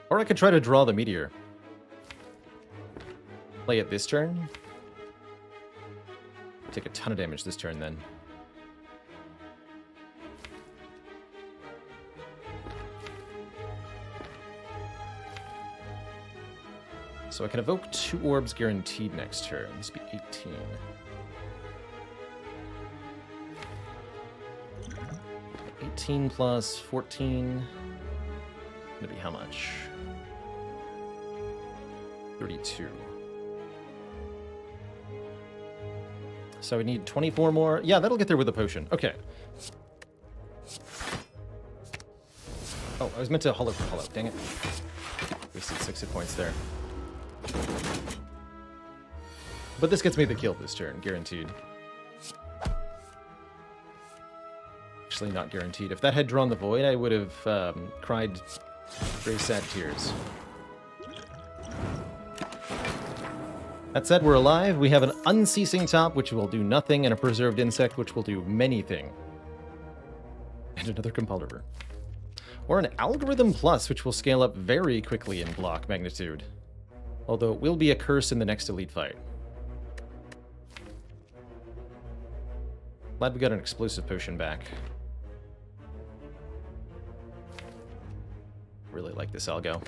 Or I could try to draw the Meteor. Play it this turn. Take a ton of damage this turn, then. So I can evoke 2 orbs guaranteed next turn. This would be 18. Plus 14. Gonna be how much? 32. So we need 24 more. Yeah, that'll get there with a potion. Okay. Oh, I was meant to hollow for hollow. Dang it. Wasted 6 hit points there. But this gets me the kill this turn, guaranteed. Actually, not guaranteed. If that had drawn the Void, I would have cried very sad tears. That said, we're alive. We have an Unceasing Top, which will do nothing, and a Preserved Insect, which will do many things. And another Compel River. Or an Algorithm Plus, which will scale up very quickly in block magnitude. Although it will be a curse in the next Elite fight. Glad we got an Explosive Potion back. Really like this algo.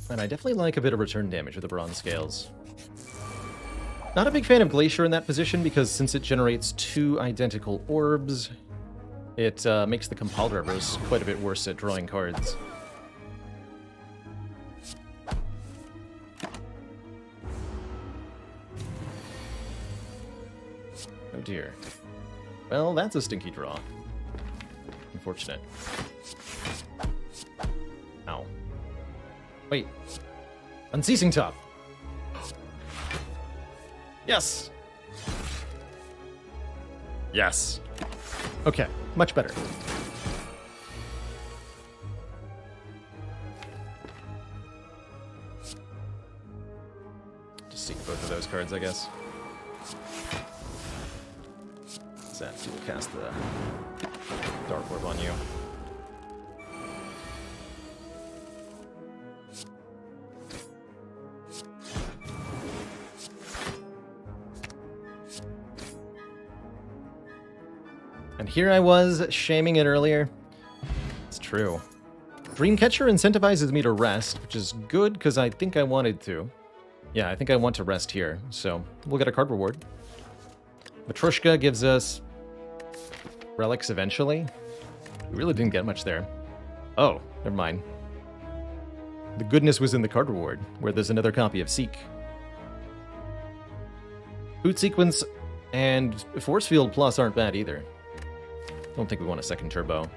And I definitely like a bit of return damage with the Bronze Scales. Not a big fan of Glacier in that position because since it generates 2 identical orbs, it makes the Compel Rivers quite a bit worse at drawing cards. Oh dear. Well, that's a stinky draw. Unfortunate. Ow. Wait. Unceasing Top. Yes. Yes. Okay, much better. Just seek both of those cards, I guess. That dual cast the Dark Orb on you. And here I was shaming it earlier. It's true. Dreamcatcher incentivizes me to rest, which is good because I think I wanted to. Yeah, I think I want to rest here, so we'll get a card reward. Matrushka gives us relics eventually. We really didn't get much there. Oh, never mind. The goodness was in the card reward, where there's another copy of Seek. Boot Sequence and Force Field Plus aren't bad either. Don't think we want a second turbo.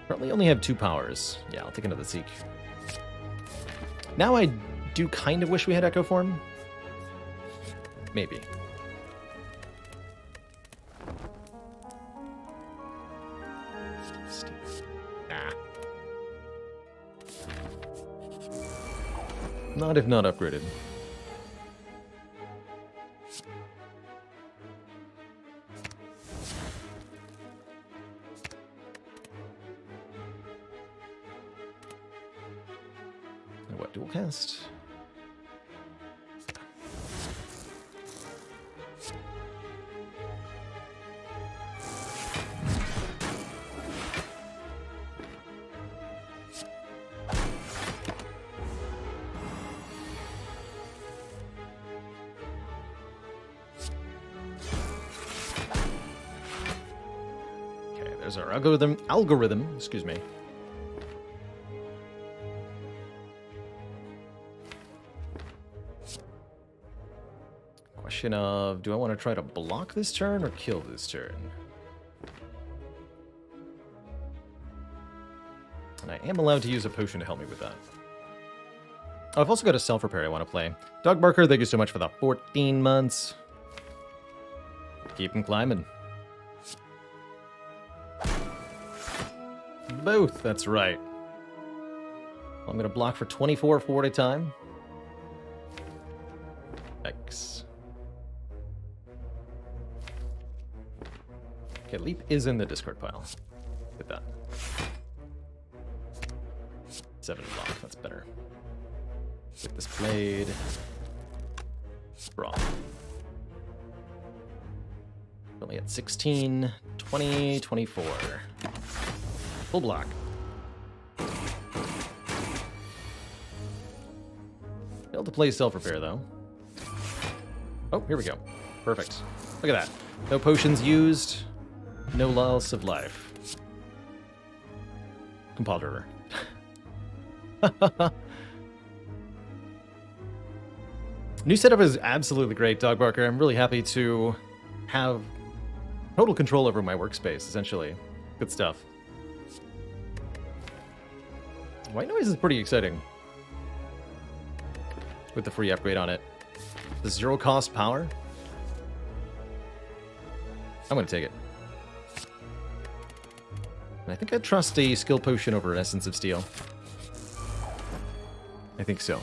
Probably only have 2 powers. Yeah, I'll take another Seek. Now I do kind of wish we had Echo Form. Maybe. Not if not upgraded. And what, dual cast? There's our algorithm, excuse me. Question of, do I want to try to block this turn or kill this turn? And I am allowed to use a potion to help me with that. Oh, I've also got a self-repair I want to play. Dog Barker, thank you so much for the 14 months. Keep them climbing. Both, that's right. I'm going to block for 24 forward at a time. X. Okay, Leap is in the discard pile. Get that. 7 block, that's better. Get this blade. Raw. Only at 16, 20, 24. Full block. Failed to play self-repair, though. Oh, here we go. Perfect. Look at that. No potions used. No loss of life. Compel River. New setup is absolutely great, Dog Barker. I'm really happy to have total control over my workspace, essentially. Good stuff. White noise is pretty exciting. With the free upgrade on it. The zero cost power. I'm gonna take it. And I think I'd trust a skill potion over an Essence of Steel. I think so.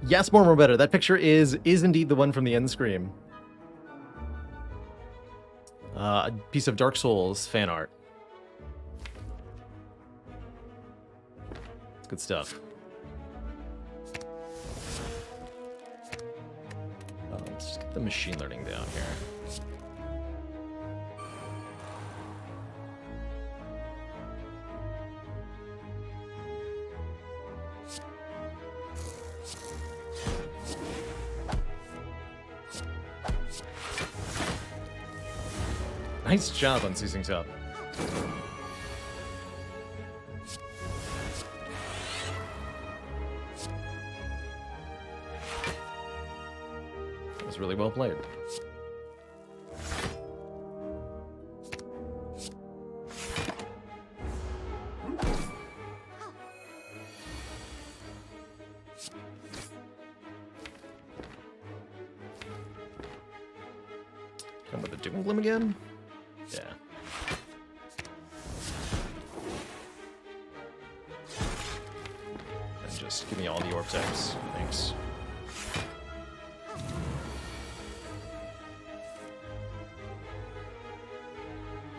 Yes, more better. That picture is indeed the one from the end screen. A piece of Dark Souls fan art. It's good stuff. Let's just get the machine learning down here. Nice job on seizing top. That was really well played. Come with the Doom Gloom again? Yeah. And just give me all the orb types. Thanks.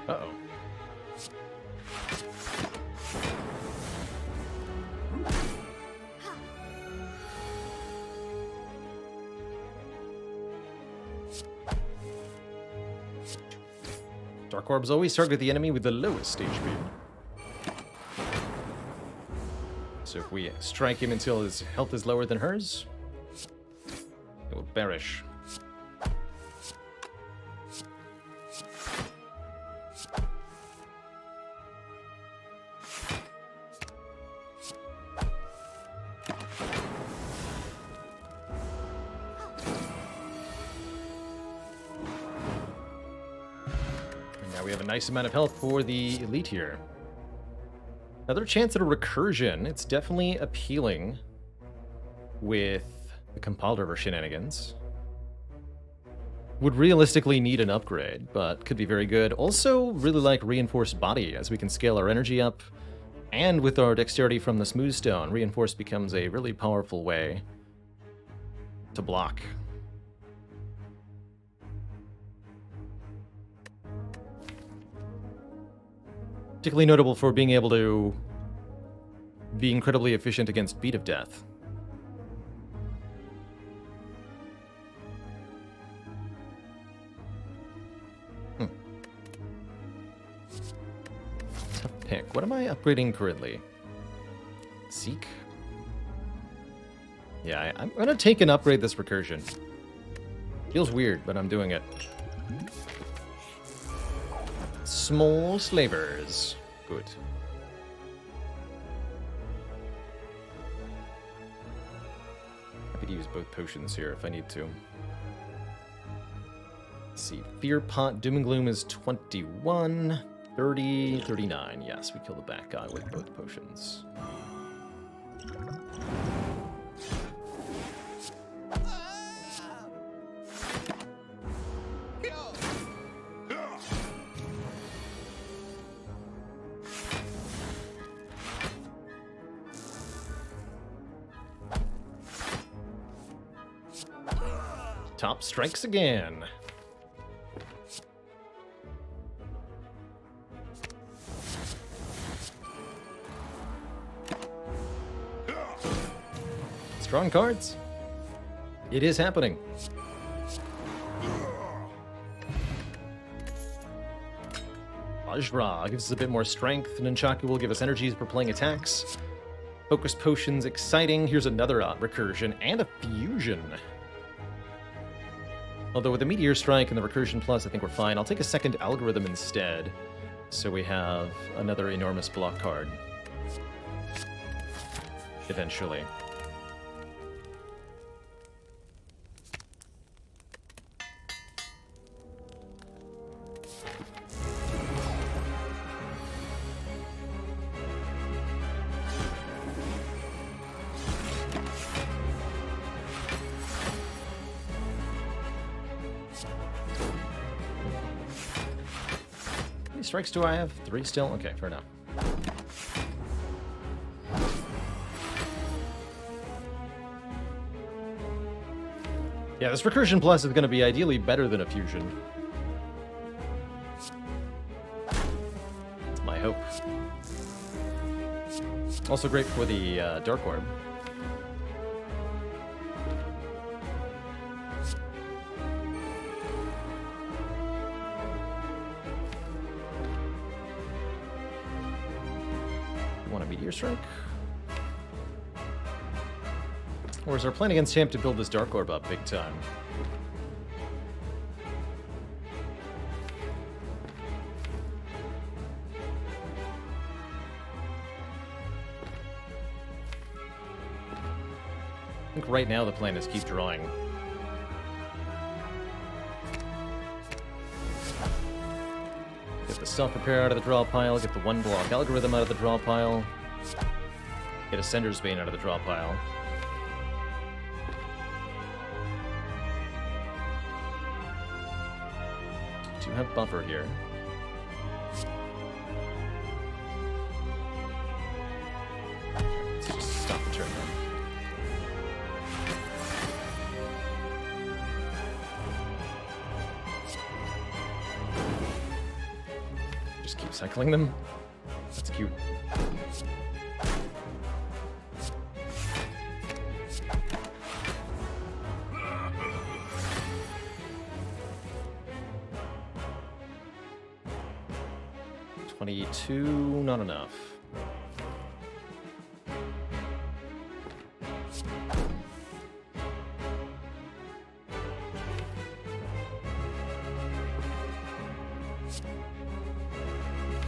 Uh-oh. Dark orbs always target the enemy with the lowest stage speed. So if we strike him until his health is lower than hers, it will perish. We have a nice amount of health for the elite here. Another chance at a recursion. It's definitely appealing with the compiled over shenanigans. Would realistically need an upgrade, but could be very good. Also, really like reinforced body, as we can scale our energy up. And with our dexterity from the smooth stone, reinforced becomes a really powerful way to block. Particularly notable for being able to be incredibly efficient against Beat of Death. Tough pick. What am I upgrading currently? Seek? Yeah, I'm going to take and upgrade this recursion. Feels weird, but I'm doing it. Small slavers. Good. Happy to use both potions here if I need to. Let's see. Fear Pot, Doom and Gloom is 21, 30, 39. Yes, we kill the back guy with both potions. Top strikes again. Strong cards. It is happening. Vajra gives us a bit more strength. Nunchaku will give us energies for playing attacks. Focus Potions, exciting. Here's another recursion and a fusion. Although with the Meteor Strike and the Recursion Plus, I think we're fine. I'll take a second Algorithm instead, so we have another enormous block card. Eventually. How many strikes do I have? 3 still? Okay, fair enough. Yeah, this Recursion Plus is going to be ideally better than a Fusion. That's my hope. Also great for the Dark Orb. You want a Meteor Strike? Or is our plan against him to build this Dark Orb up big time? I think right now the plan is keep drawing. Get the Self Repair out of the draw pile, get the 1-block Algorithm out of the draw pile, get a Sender's Bane out of the draw pile. Do have buffer here. Let's just stop the turn then. Just keep cycling them. That's cute. $22, not enough.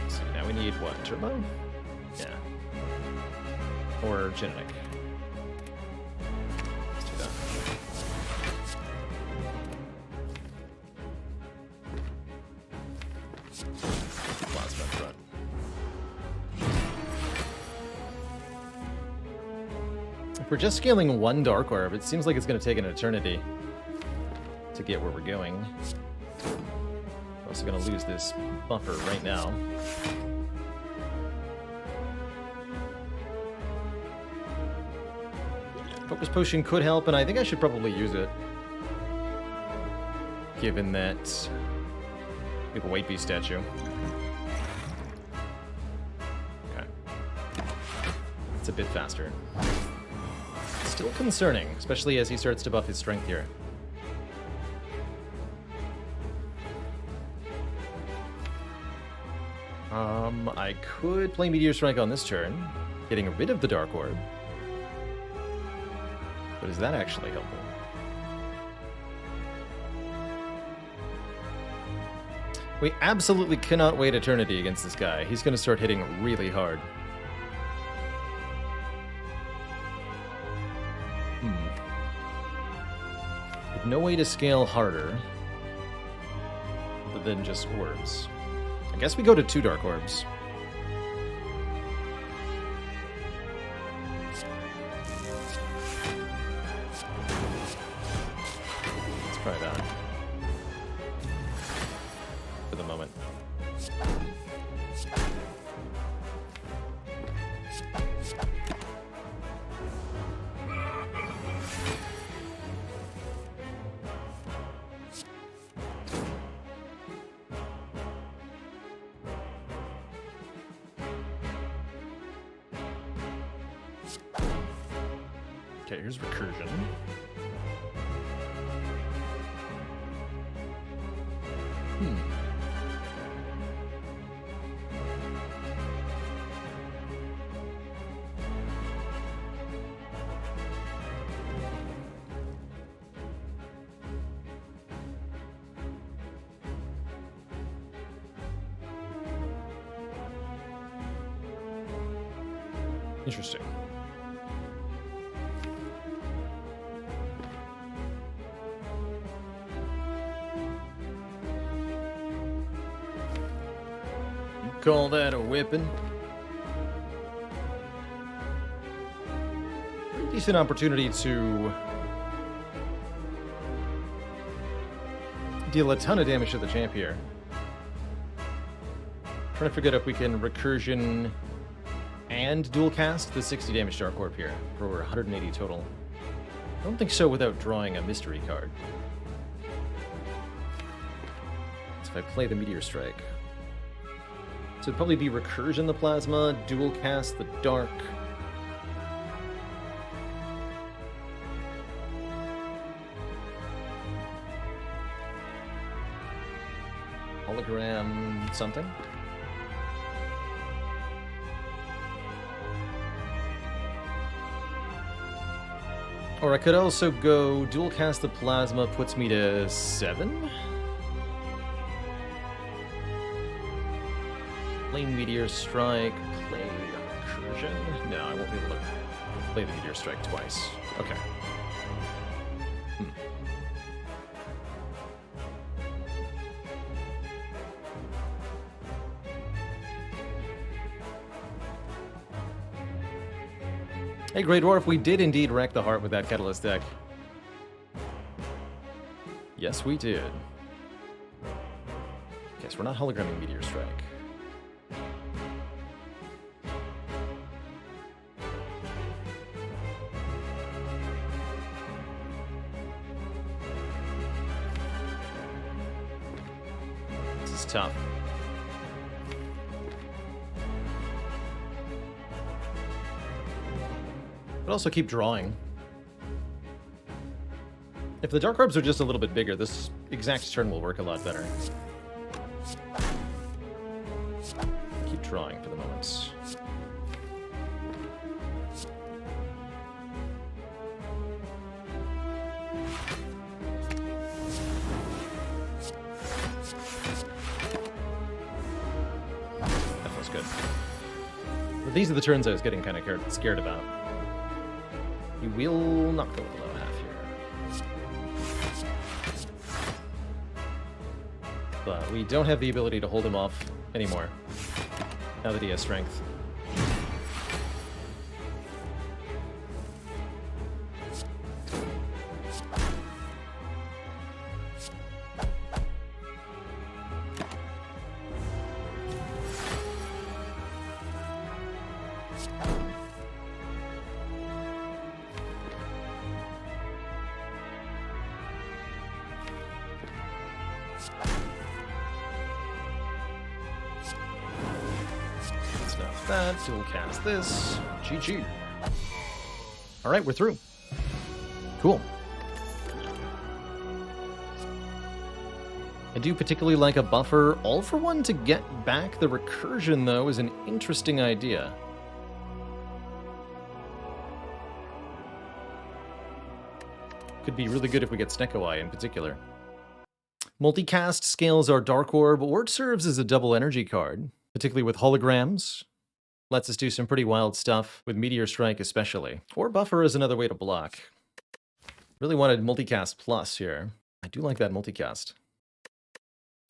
So now we need what? Turbo? Yeah. Or Genetic. Let's do that. Plasma in front. If we're just scaling 1 Dark Orb, it seems like it's going to take an eternity to get where we're going. We're also going to lose this buffer right now. Focus Potion could help, and I think I should probably use it. Given that we have a White Beast statue. Okay. It's a bit faster. Still concerning, especially as he starts to buff his strength here. I could play Meteor Strike on this turn, getting rid of the Dark Orb. But is that actually helpful? We absolutely cannot wait eternity against this guy. He's going to start hitting really hard. With no way to scale harder other than just orbs. I guess we go to 2 Dark Orbs. Let's try that. For the moment. Okay, here's Recursion. Interesting. You call that a whipping? Pretty decent opportunity to deal a ton of damage to the champ here. Trying to figure out if we can recursion and dual cast the 60 damage Dark Orb here for 180 total. I don't think so without drawing a mystery card. So if I play the Meteor Strike. So it'd probably be recursion the plasma, dual cast the dark. Hologram something. Or I could also go dual cast the plasma, puts me to 7. Play Meteor Strike, play recursion. No, I won't be able to play the Meteor Strike twice. Okay. Hey, Grey Dwarf, we did indeed wreck the heart with that Catalyst deck. Yes, we did. Guess we're not hologramming Meteor Strike. This is tough. But also keep drawing. If the Dark Orbs are just a little bit bigger, this exact turn will work a lot better. Keep drawing for the moment. That feels good. But these are the turns I was getting kind of scared about. You will not go below half here. But we don't have the ability to hold him off anymore, now that he has strength. That, dual cast this. GG. Alright, we're through. Cool. I do particularly like a buffer. All for one to get back the recursion, though, is an interesting idea. Could be really good if we get Snecko Eye in particular. Multicast scales our Dark Orb, or it serves as a double energy card, particularly with holograms. Lets us do some pretty wild stuff, with Meteor Strike especially. Or Buffer is another way to block. Really wanted Multicast Plus here. I do like that Multicast.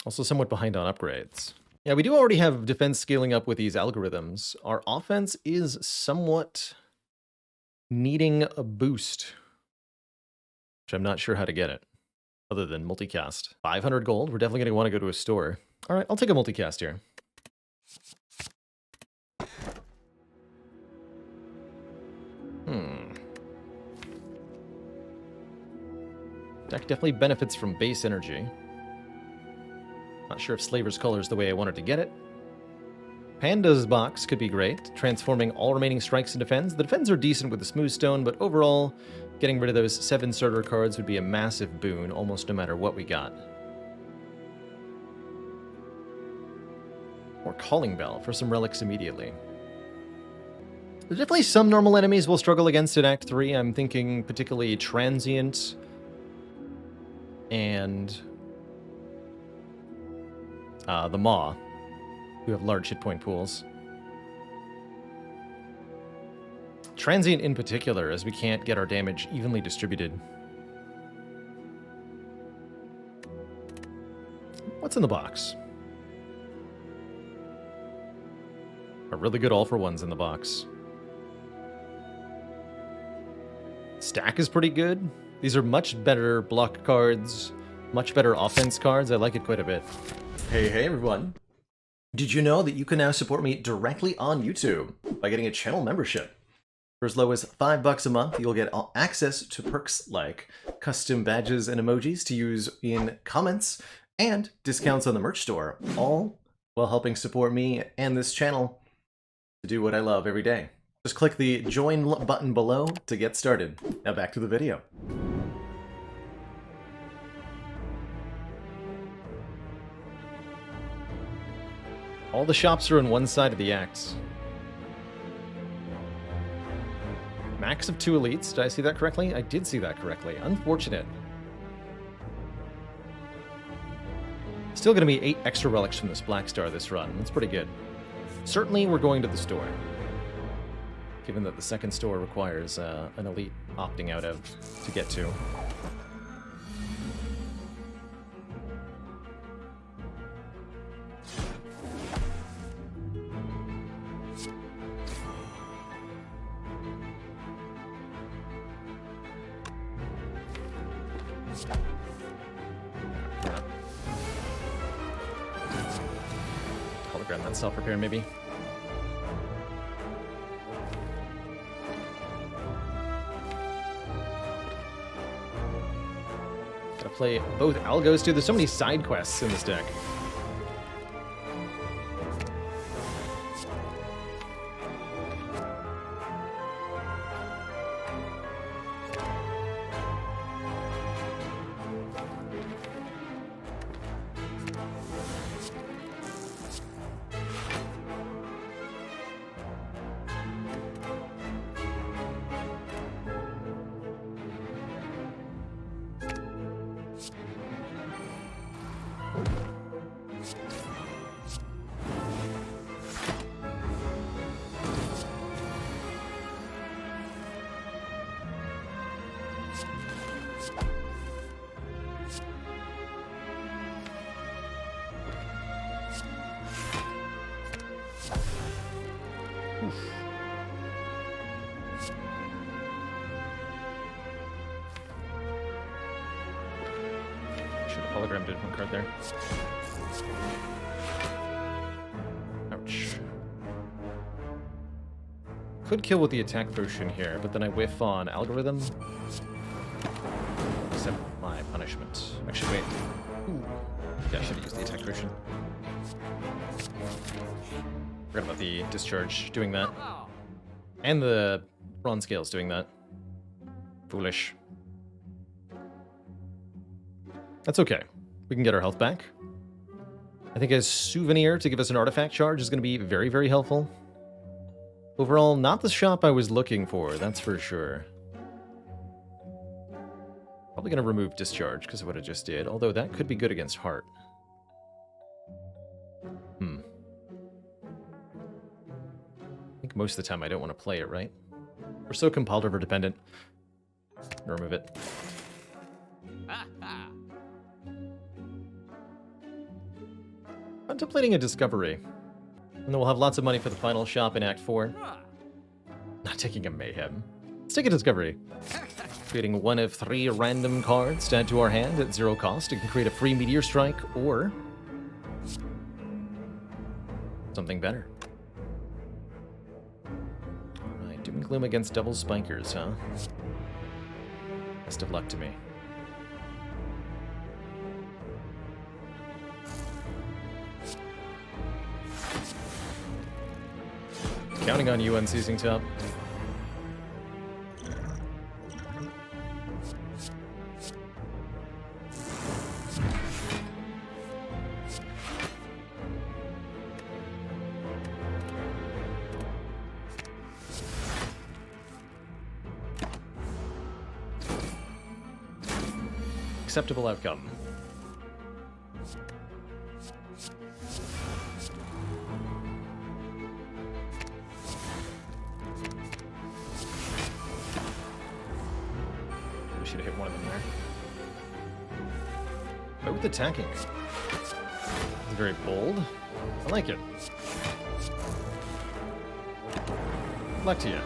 Also somewhat behind on upgrades. Yeah, we do already have defense scaling up with these algorithms. Our offense is somewhat needing a boost, which I'm not sure how to get it, other than Multicast. 500 gold, we're definitely going to want to go to a store. All right, I'll take a Multicast here. Deck definitely benefits from base energy. Not sure if Slaver's Color is the way I wanted to get it. Panda's box could be great, transforming all remaining strikes into defense. The defense are decent with the Smooth Stone, but overall, getting rid of those 7 starter cards would be a massive boon, almost no matter what we got. Or Calling Bell for some relics immediately. There's definitely some normal enemies we'll struggle against in Act 3. I'm thinking particularly Transient and the Maw, who have large hit point pools. Transient in particular, as we can't get our damage evenly distributed. What's in the box? A really good all-for-ones in the box. Stack is pretty good. These are much better block cards, much better offense cards. I like it quite a bit. Hey everyone. Did you know that you can now support me directly on YouTube by getting a channel membership? For as low as $5 a month, you'll get access to perks like custom badges and emojis to use in comments and discounts on the merch store, all while helping support me and this channel to do what I love every day. Just click the join button below to get started. Now back to the video. All the shops are on one side of the axe. Max of 2 elites. Did I see that correctly? I did see that correctly. Unfortunate. Still going to be 8 extra relics from this Black Star this run. That's pretty good. Certainly we're going to the store, given that the second store requires an elite opting out of to get to. Hologram that self-repair, maybe. Gotta play both algos too. There's so many side quests in this deck. Should have hologrammed a different card there. Ouch. Could kill with the attack potion here, but then I whiff on algorithm. Accept my punishment. Actually, wait. Ooh. Yeah, I should have used the attack potion. Forgot about the discharge doing that. And the bronze scales doing that. Foolish. That's okay. We can get our health back. I think a souvenir to give us an artifact charge is going to be very, very helpful. Overall, not the shop I was looking for, that's for sure. Probably going to remove discharge because of what I just did, although that could be good against heart. I think most of the time I don't want to play it, right? We're so compiled over dependent. Remove it. Contemplating a discovery. And then we'll have lots of money for the final shop in Act 4. Not taking a mayhem. Let's take a discovery. Creating 1 of 3 random cards to add to our hand at 0 cost. It can create a free meteor strike or something better. Alright, Doom and Gloom against double spikers, huh? Best of luck to me. Counting on you unceasing top. Acceptable outcome. should have hit one of them there. Both attacking. It's very bold. I like it. Good luck to you.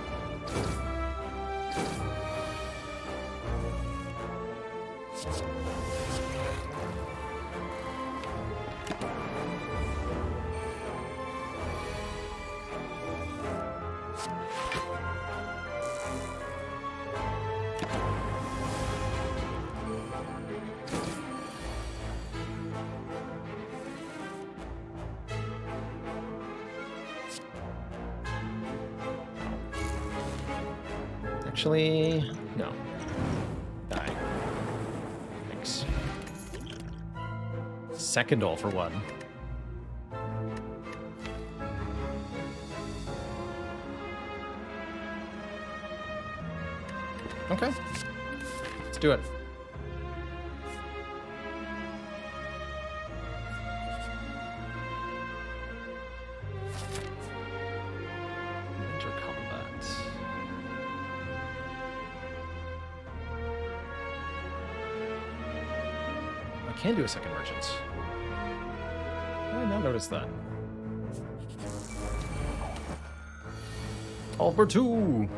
Actually, no. Die. Thanks. Second all for one. Okay. Let's do it. Can do a second merchant. I did not notice that. All for two.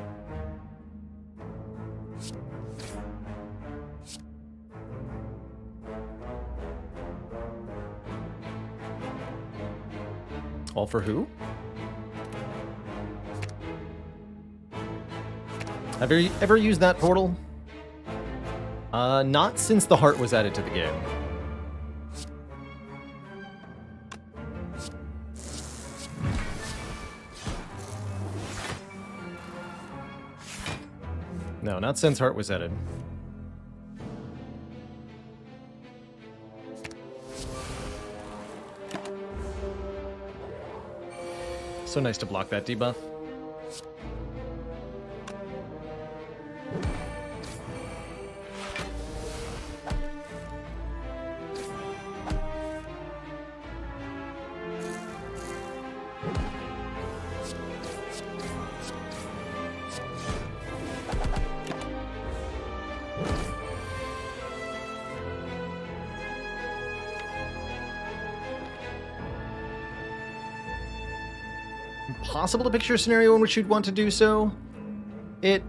All for who? Have you ever used that portal? Not since the heart was added to the game. No, not since heart was added. So nice to block that debuff. Possible to picture a scenario in which you'd want to do so. It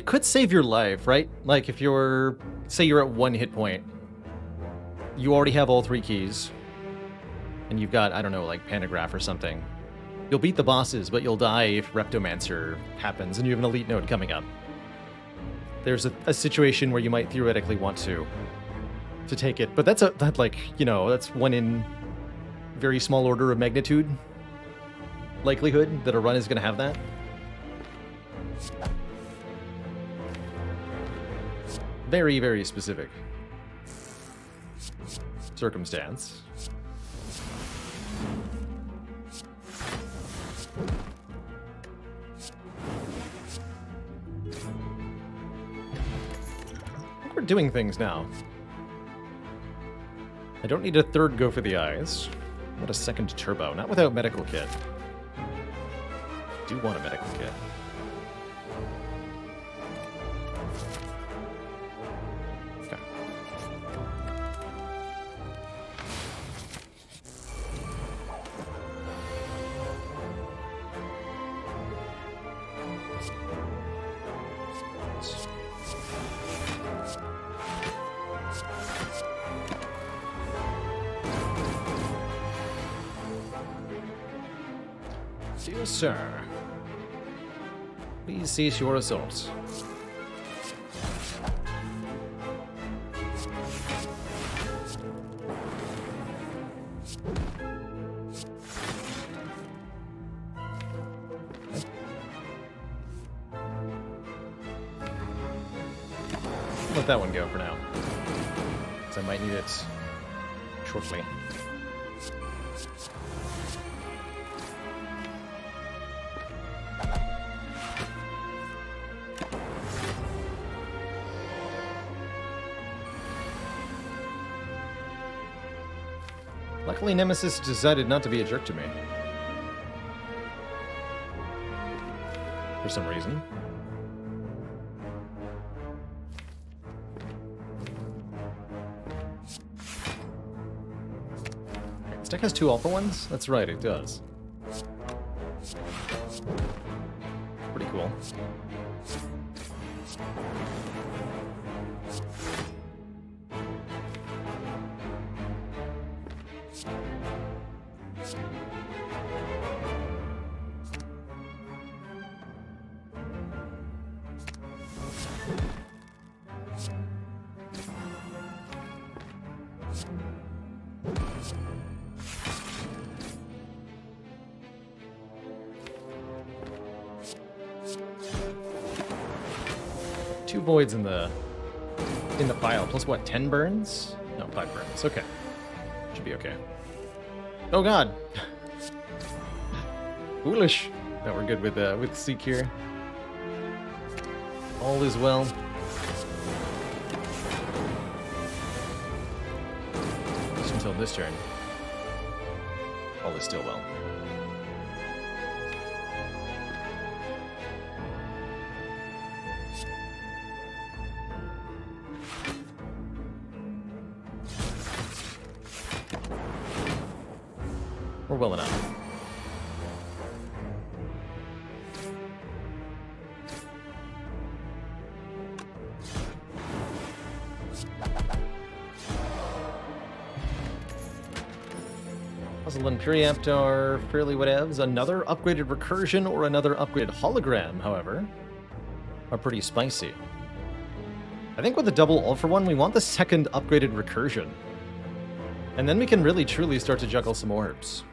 could save your life, right? Like if you're, say you're at 1 hit point, you already have all 3 keys, and you've got, I don't know, like Pantograph or something. You'll beat the bosses, but you'll die if Reptomancer happens, and you have an elite node coming up. There's a situation where you might theoretically want to take it, but that's like, you know, that's one in very small order of magnitude likelihood that a run is going to have that. Very, very specific circumstance. We're doing things now. I don't need a third go for the eyes. What a second turbo, not without medical kit. Do want a medical kit. Okay. Dear sir, please cease your assault. Let that one go for now, because I might need it shortly. Luckily, Nemesis decided not to be a jerk to me. For some reason. deck has 2 Alpha ones? That's right, it does. Pretty cool. Two voids in the pile. Plus what? 10 burns? No, 5 burns. Okay, should be okay. Oh god, foolish. That we're good with Seek here. All is well. Just until this turn. All is still well. We're well enough. Puzzle and Preempt are fairly whatevs. Another upgraded Recursion or another upgraded Hologram, however, are pretty spicy. I think with the double all for one, we want the second upgraded Recursion. And then we can really truly start to juggle some orbs.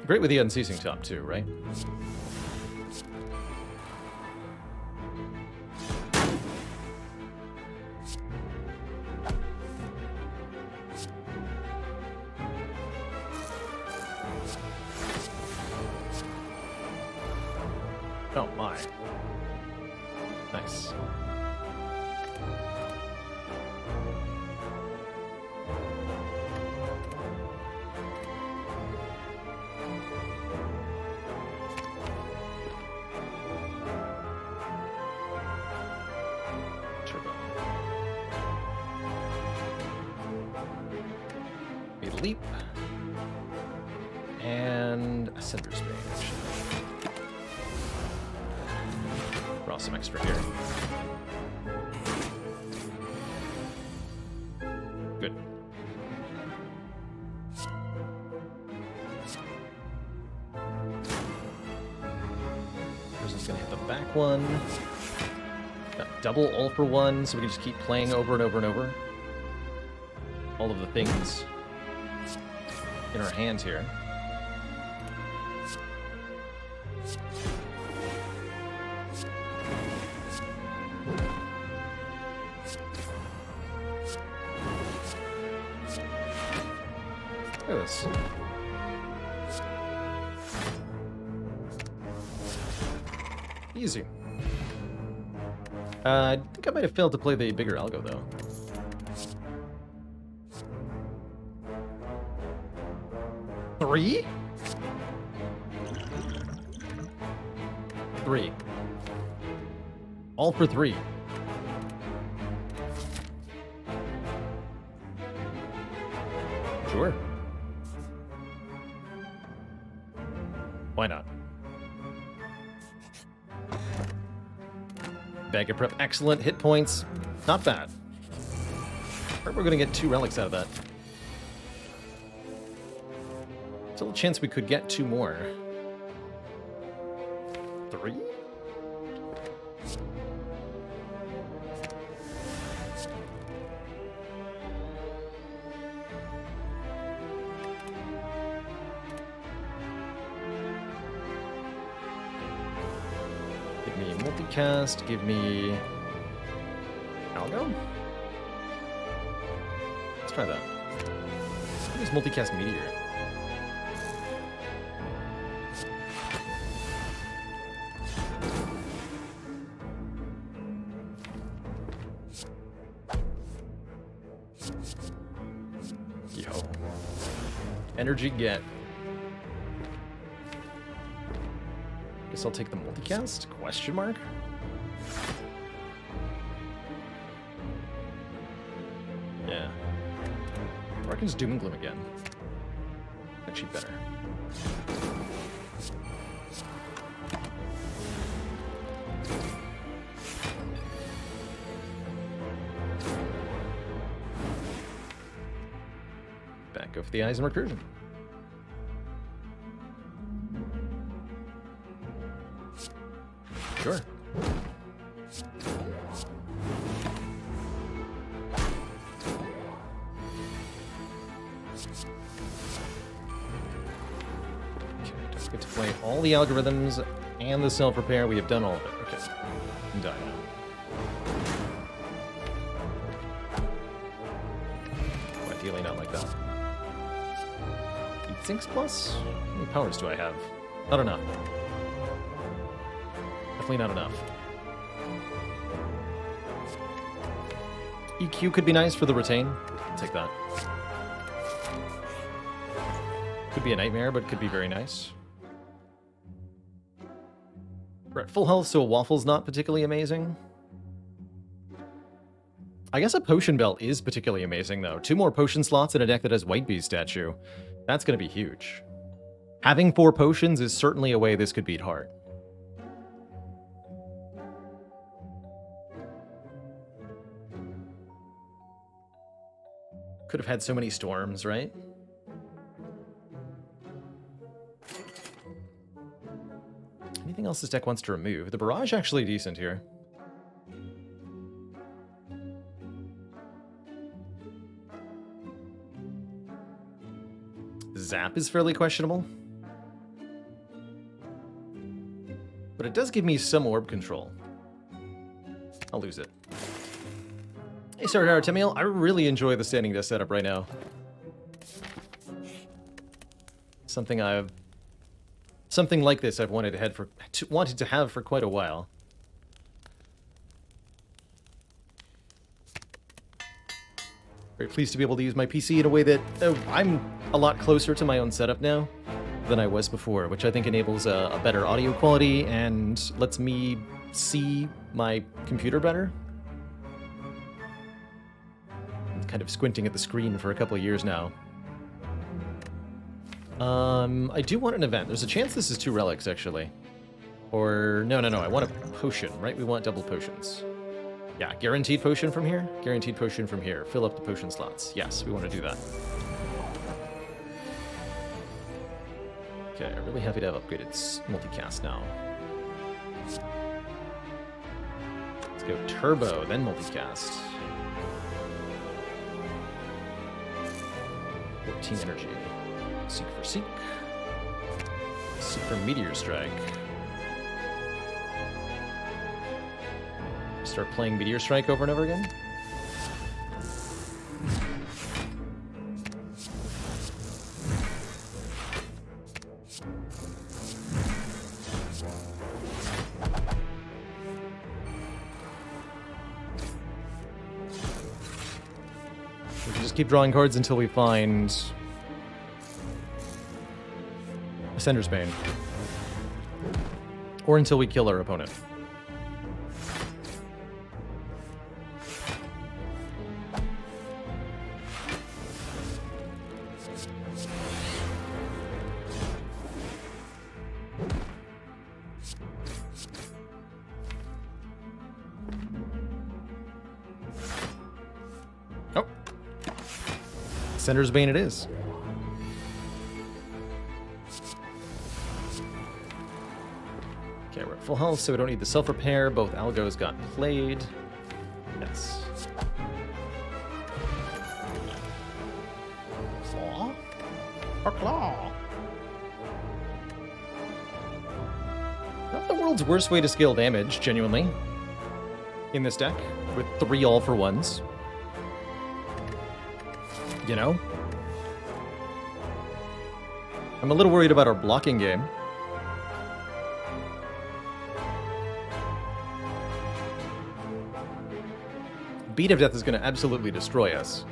Great with the Unceasing top too, right? Oh my. Nice. A leap. And a Cinder's Mage. Draw some extra here. Good. Person's gonna hit the back one. Got double all for one, so we can just keep playing over and over and over. All of the things in our hands here. Look at this. Easy. I think I might have failed to play the bigger algo, though. Three? 3. All for 3. Sure. Why not? Bag of Prep, excellent. Hit points, not bad. We're going to get 2 relics out of that. Still a chance we could get 2 more. 3? Give me multicast, give me algo? Let's try that. Use multicast meteor. Yo. Energy get. Guess I'll take the multicast? Question mark? Yeah. Or I can just Doom and Gloom again. Actually better. Back go for the Eyes and Recursion. Sure. Don't get to play all the algorithms and the self-repair. We have done all of it. Okay. I'm done now. Oh, ideally not like that. 8 sinks plus? How many powers do I have? Not enough. Definitely not enough. EQ could be nice for the retain. I'll take that. Could be a nightmare, but could be very nice. We're at full health, so a waffle's not particularly amazing. I guess a potion belt is particularly amazing, though. 2 more potion slots in a deck that has White Beast statue. That's going to be huge. Having 4 potions is certainly a way this could beat Heart. Could have had so many storms, right? Anything else this deck wants to remove? The Barrage actually decent here. Zap is fairly questionable. But it does give me some orb control. I'll lose it. Hey, sorry, Artemiel. I really enjoy the standing desk setup right now. Something like this I've wanted to have for quite a while. Very pleased to be able to use my PC in a way that I'm a lot closer to my own setup now than I was before, which I think enables a better audio quality and lets me see my computer better. Kind of squinting at the screen for a couple of years now. I do want an event. There's a chance this is 2 relics, actually. Or, no, I want a potion, right? We want double potions. Yeah, guaranteed potion from here, guaranteed potion from here. Fill up the potion slots. Yes, we want to do that. Okay, I'm really happy to have upgraded multicast now. Let's go turbo, then multicast. 14 energy. Seek for Seek. Seek for Meteor Strike. Start playing Meteor Strike over and over again. We can just keep drawing cards until we find Ascender's Bane. Or until we kill our opponent. Oh. Ascender's Bane it is. Okay, we're at full health, so we don't need the self-repair. Both algos got played. Yes. Claw? Or claw? Not the world's worst way to scale damage, genuinely. In this deck, with 3 all-for-ones. You know? I'm a little worried about our blocking game. Beat of Death is going to absolutely destroy us.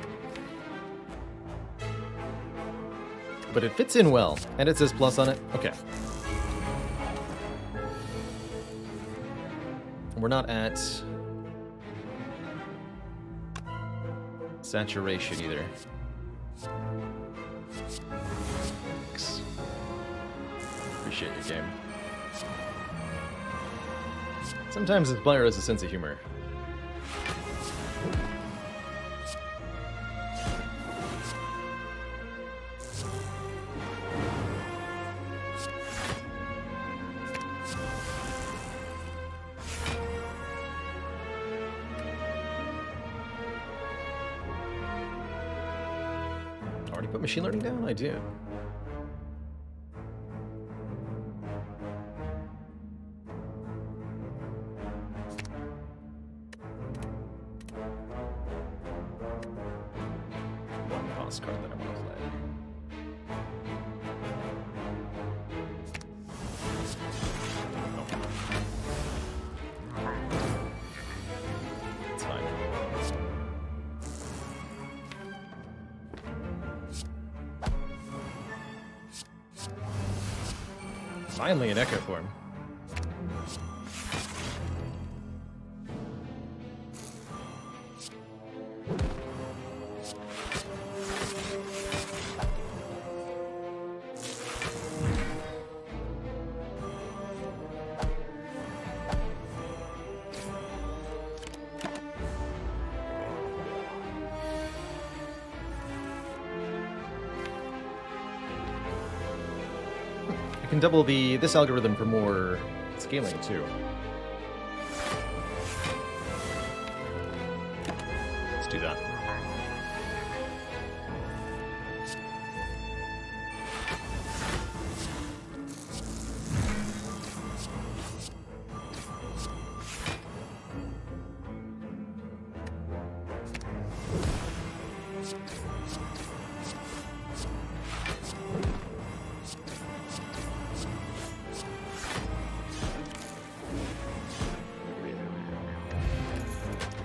But it fits in well, and it says plus on it. Okay. we're not at saturation either. Thanks. Appreciate your game. Sometimes this player has a sense of humor. Already put machine learning down? I do. One boss card that I want to play. It's fine. Finally an echo form. I can double this algorithm for more scaling too. Let's do that.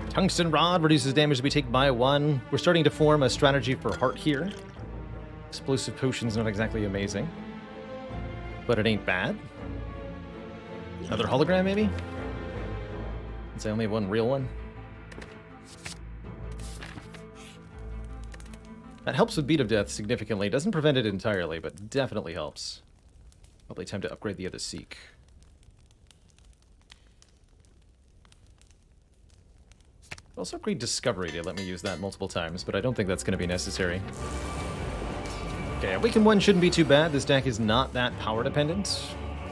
Tungsten Rod reduces damage to be taken by 1. We're starting to form a strategy for Heart here. Explosive Potion's not exactly amazing, but it ain't bad. Another hologram, maybe? Since I only have one real one. That helps with Beat of Death significantly. Doesn't prevent it entirely, but definitely helps. Probably time to upgrade the other Seek. Also upgrade Discovery to let me use that multiple times, but I don't think that's going to be necessary. Okay, Awaken 1 shouldn't be too bad. This deck is not that power dependent.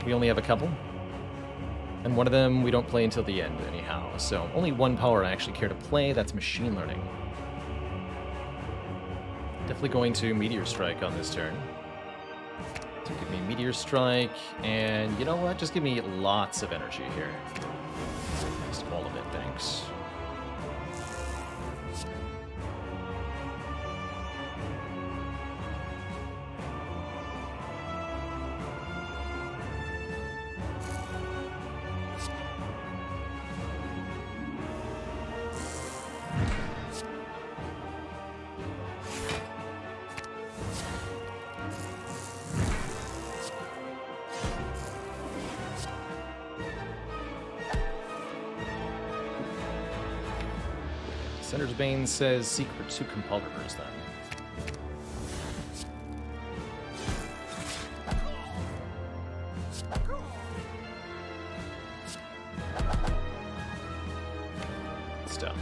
We only have a couple. And one of them we don't play until the end anyhow, so only one power I actually care to play, that's Machine Learning. Definitely going to Meteor Strike on this turn. So give me Meteor Strike, and you know what? Just give me lots of energy here. Just all of it, thanks. Senator's Bane says seek for 2 Compulsors then. Stuff.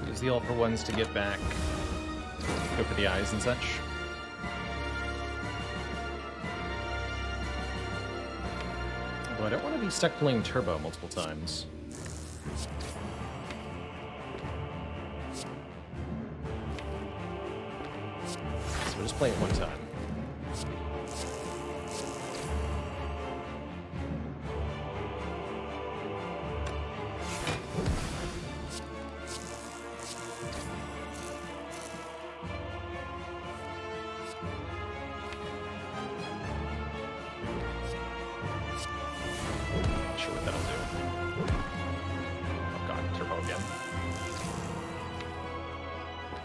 Use the all-for-ones to get back. Go for the eyes and such. I don't want to be stuck playing Turbo multiple times. So we'll just play it one time.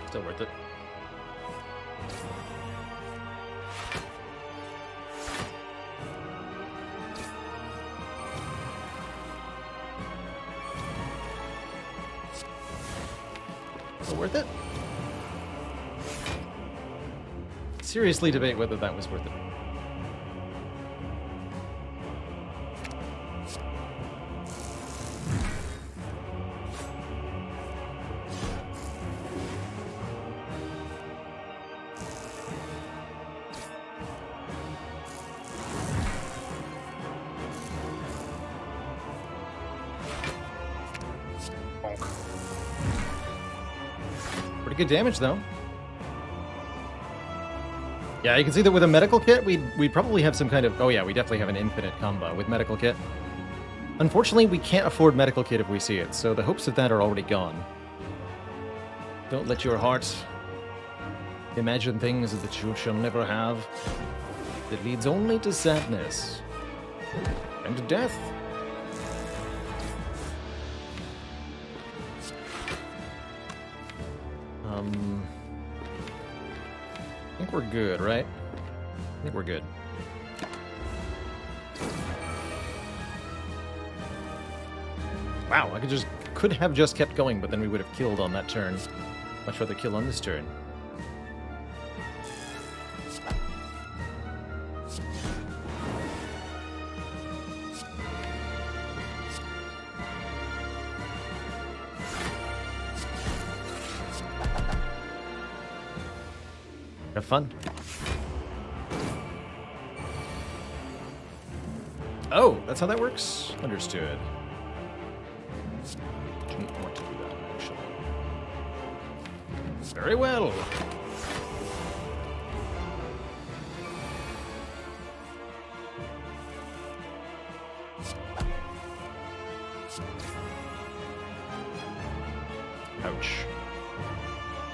Still worth it. Still worth it? Seriously debate whether that was worth it. Pretty good damage, though. Yeah, you can see that with a medical kit, we'd probably have some kind of... Oh yeah, we definitely have an infinite combo with medical kit. Unfortunately, we can't afford medical kit if we see it, so the hopes of that are already gone. Don't let your heart imagine things that you shall never have. It leads only to sadness. And to death. I think we're good, right? I think we're good. Wow, I could have just kept going, but then we would have killed on that turn. Much rather kill on this turn. Have fun. Oh, that's how that works? Understood. Didn't want to do that, actually. Very well. Ouch.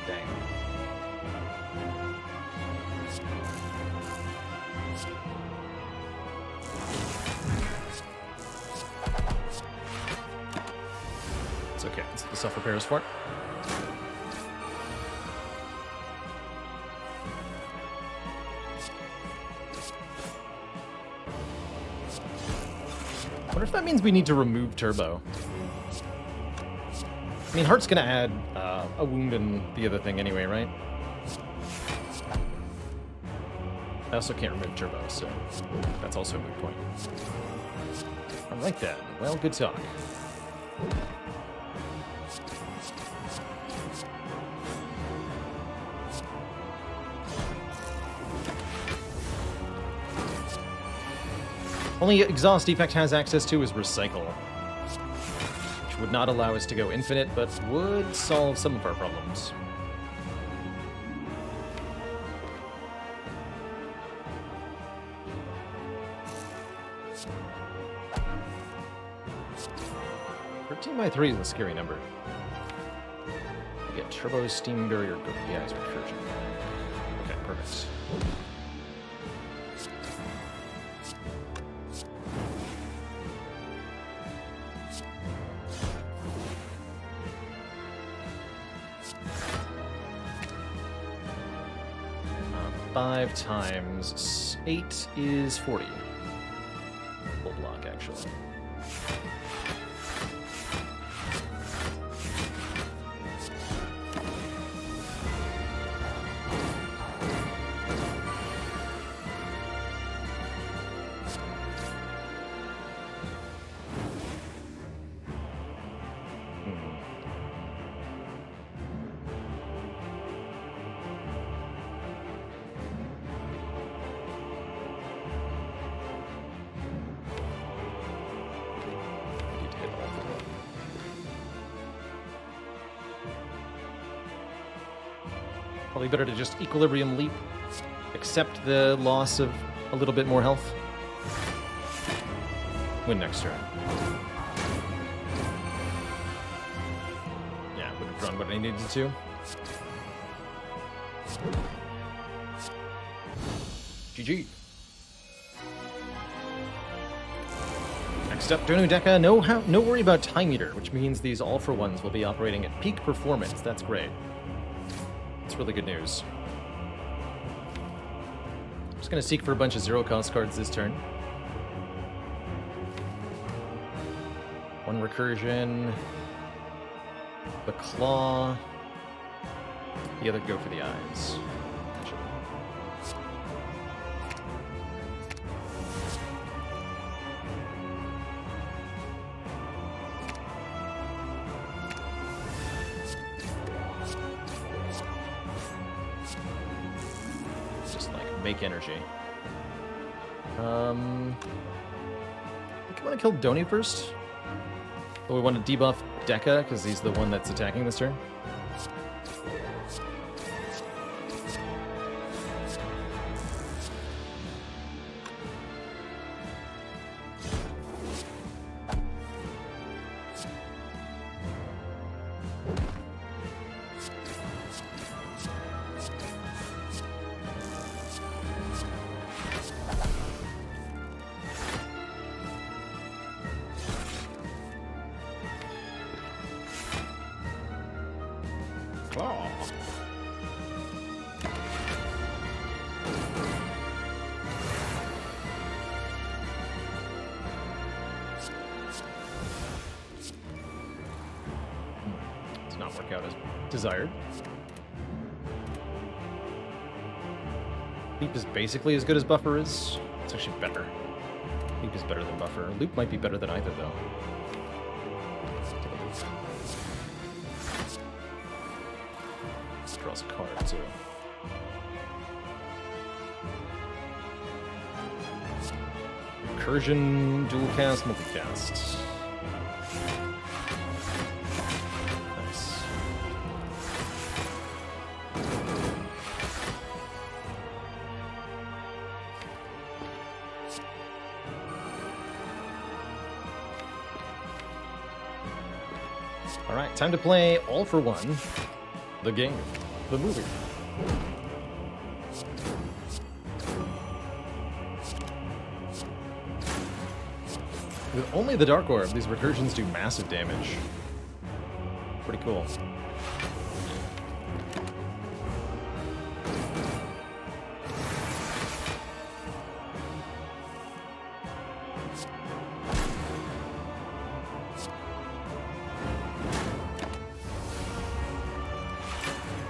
Dang. It's okay. It's the self-repair is for it. I wonder if that means we need to remove Turbo. I mean, Heart's gonna add a wound in the other thing anyway, right? I also can't remove Turbo, so that's also a moot point. Alright then. Well, good talk. Only exhaust Defect has access to is Recycle, which would not allow us to go infinite, but would solve some of our problems. By 3 is a scary number. You get Turbo, Steam Barrier, yeah, it's Recursion. Okay, perfect. Five times 8 is 40. Full block, actually. Probably better to just Equilibrium Leap, accept the loss of a little bit more health. Win next turn. Yeah, would have drawn what I needed to. GG. Next up, Donu Deka, no worry about Time Eater, which means these all-for-ones will be operating at peak performance. That's great. That's really good news. I'm just going to seek for a bunch of zero-cost cards this turn. One Recursion. The Claw. The other go for the eyes. Just like make energy. I think I want to kill Doni first. But we want to debuff Deka because he's the one that's attacking this turn. Claw. Does not work out as desired. Leap is basically as good as Buffer is. It's actually better. Leap is better than Buffer. Loop might be better than either, though. Draws a card, too. Recursion, dual cast, multicast. Nice. All right, time to play All for One, the game, the movie. With only the Dark Orb, these recursions do massive damage. Pretty cool.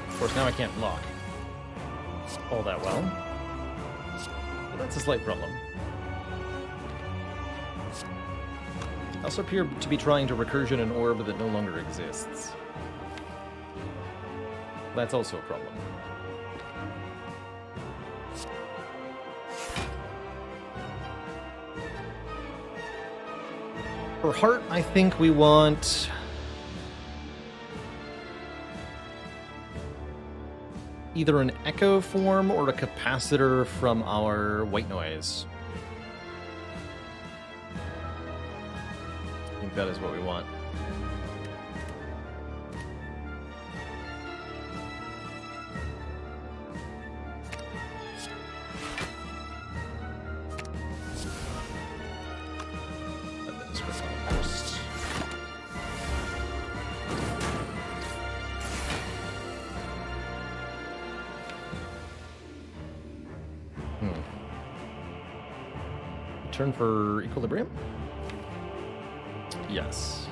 Of course, now I can't lock all that well. But that's a slight problem. I also appear to be trying to recursion an orb that no longer exists. That's also a problem. For heart, I think we want... either an echo form or a capacitor from our white noise. I think that is what we want. Let that just run out first. Turn for Equilibrium? Yes.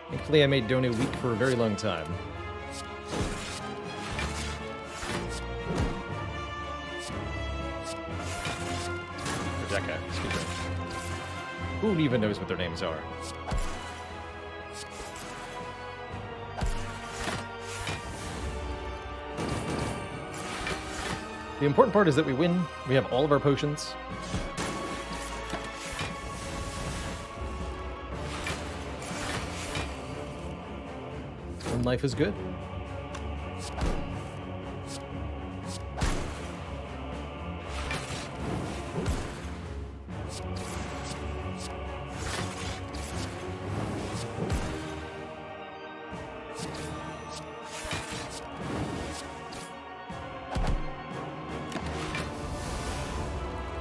Thankfully, I made Doni weak for a very long time. Rebecca, excuse me. Who even knows what their names are? The important part is that we win. We have all of our potions. And life is good.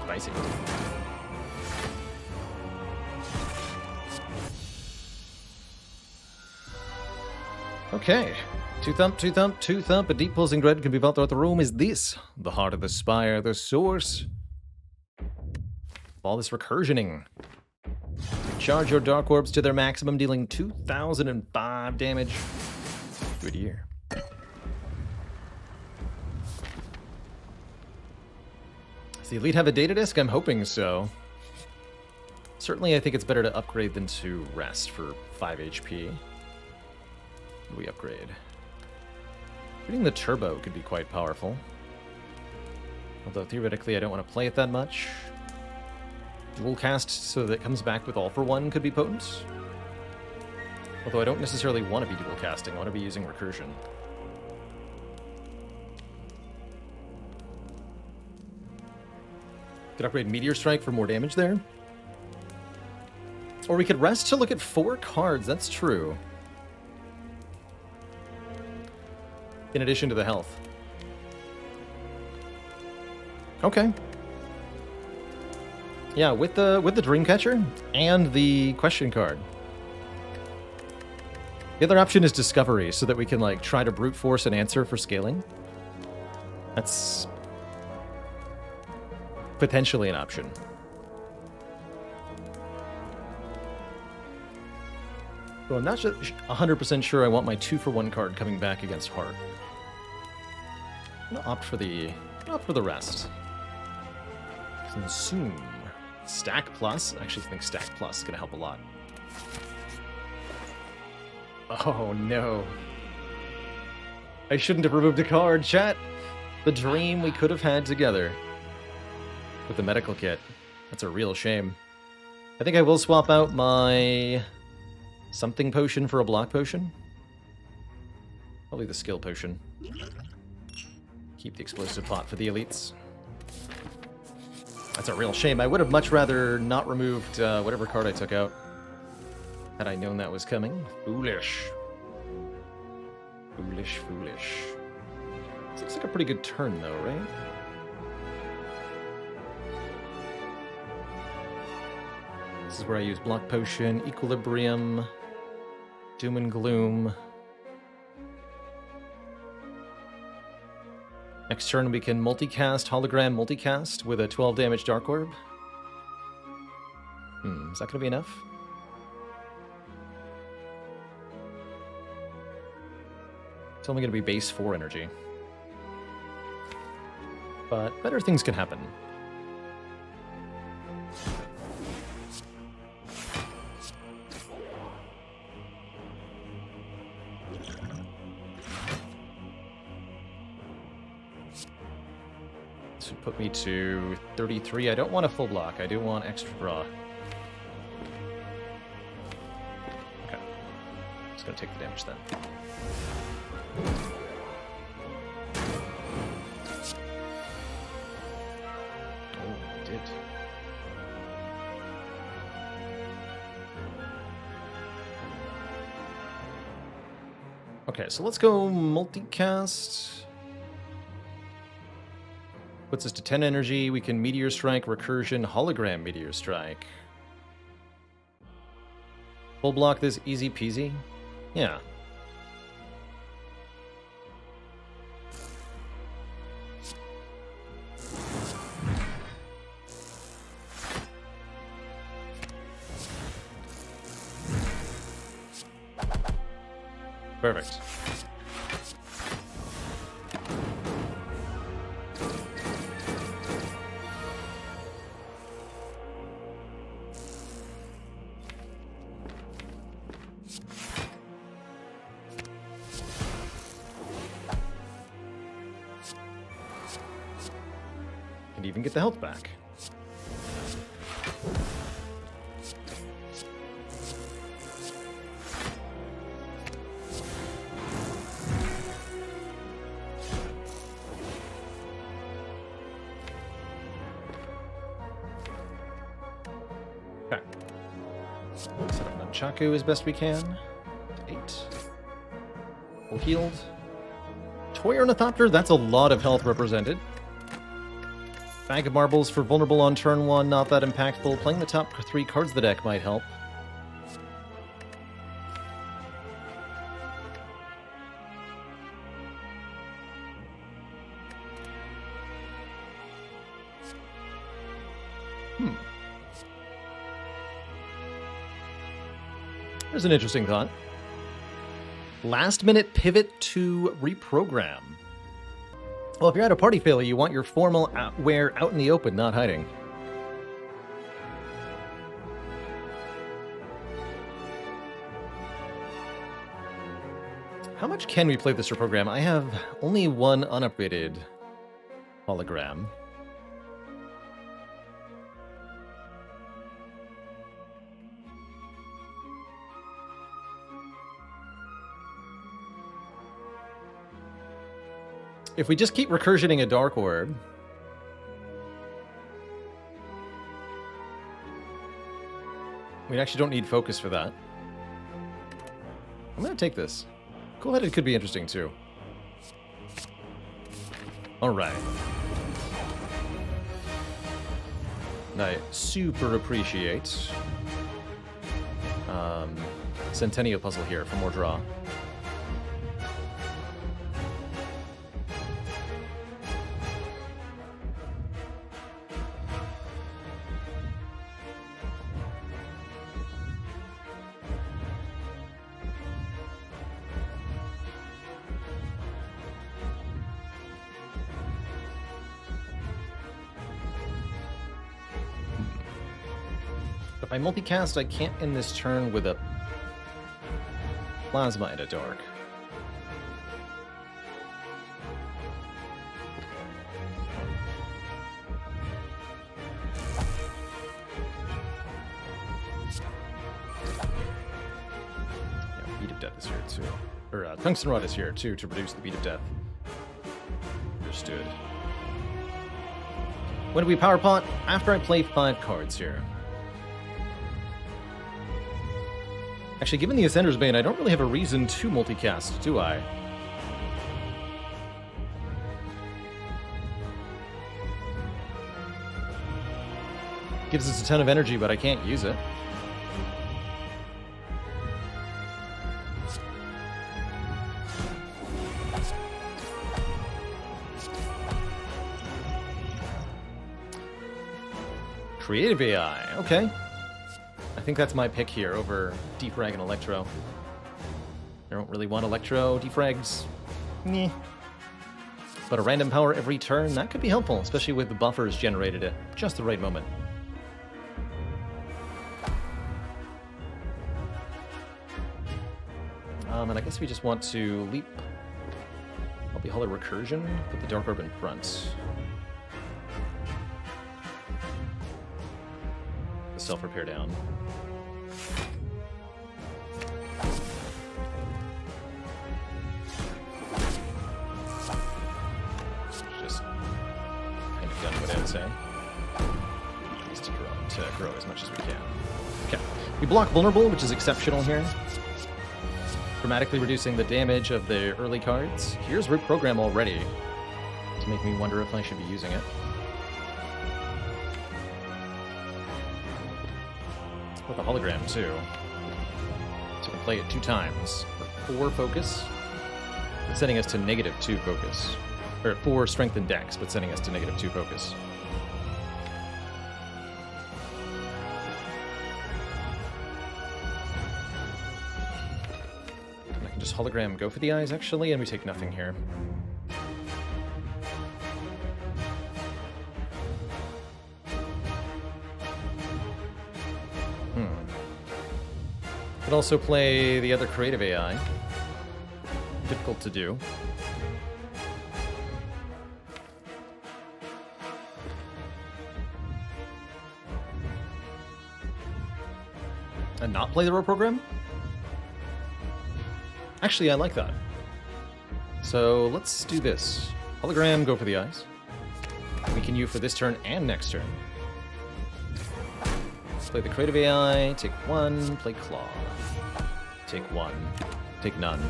Spicy. Okay. Two thump, two thump, two thump. A deep pulsing dread can be felt throughout the room. Is this the heart of the spire, the source of all this recursioning? Charge your dark orbs to their maximum, dealing 2,005 damage. Good year. Does the elite have a data disk? I'm hoping so. Certainly, I think it's better to upgrade than to rest for 5 HP. We upgrade. Getting the turbo could be quite powerful. Although theoretically I don't want to play it that much. Dual cast so that it comes back with all for one could be potent. Although I don't necessarily want to be dual casting, I want to be using recursion. Could upgrade Meteor Strike for more damage there. Or we could rest to look at 4 cards, that's true. In addition to the health. Okay. Yeah, with the Dreamcatcher and the question card. The other option is Discovery, so that we can like try to brute force an answer for scaling. That's potentially an option. Well, I'm not 100% sure I want my 2-for-1 card coming back against Heart. I'm gonna opt for the rest. Consume. Stack Plus? I actually think Stack Plus is gonna help a lot. Oh no. I shouldn't have removed a card, chat! The dream we could have had together. With the medical kit. That's a real shame. I think I will swap out my something potion for a block potion. Probably the skill potion. Keep the explosive pot for the elites. That's a real shame. I would have much rather not removed whatever card I took out. Had I known that was coming. Foolish. Foolish, foolish. This looks like a pretty good turn though, right? This is where I use Block Potion, Equilibrium, Doom and Gloom. Next turn we can multicast, Hologram multicast with a 12 damage Dark Orb. Is that going to be enough? It's only going to be base 4 energy. But better things can happen. This would put me to 33. I don't want a full block. I do want extra draw. Okay. Just going to take the damage then. Oh, I did. Okay, so let's go multicast. Puts us to 10 energy. We can Meteor Strike, Recursion, Hologram Meteor Strike. Full block this easy peasy? Yeah. Perfect. And even get the health back. Okay. Set up Nunchaku as best we can. 8. Full healed. Toy Ornithopter, that's a lot of health represented. Bag of Marbles for vulnerable on turn 1, not that impactful. Playing the top 3 cards of the deck might help. There's an interesting thought. Last minute pivot to reprogram. Well, if you're at a party failure, you want your formal wear out in the open, not hiding. How much can we play this reprogram? I have only one unupgraded hologram. If we just keep recursioning a Dark Orb, we actually don't need focus for that. I'm going to take this. Cool-headed could be interesting, too. Alright. I super appreciate Centennial Puzzle here for more draw. If I multicast, I can't end this turn with a Plasma and a Dark. Yeah, Beat of Death is here too. Or Tungsten Rod is here too to produce the Beat of Death. Understood. When do we power pot? After I play 5 cards here. Actually, given the Ascender's Bane, I don't really have a reason to multicast, do I? Gives us a ton of energy, but I can't use it. Creative AI, okay. I think that's my pick here over Defrag and Electro. I don't really want Electro. Defrags, meh. But a random power every turn, that could be helpful, especially with the buffers generated at just the right moment. And I guess we just want to leap. Probably Hollow Recursion, put the Dark Orb in front. The self-repair down. Just kind of done what I would say. Just to grow as much as we can. Okay. We block Vulnerable, which is exceptional here. Dramatically reducing the damage of the early cards. Here's Reprogram already, to make me wonder if I should be using it. With a hologram, too. So I can play it 2 times. For 4 focus, but sending us to -2 focus. Or 4 strength and dex, but sending us to -2 focus. Just hologram go for the eyes, actually, and we take nothing here. Could also play the other creative AI. Difficult to do. And not play the row program? Actually, I like that. So let's do this. Hologram, go for the eyes. We can use for this turn and next turn. Let's play the creative AI, take 1, play Claw. Take 1, take none.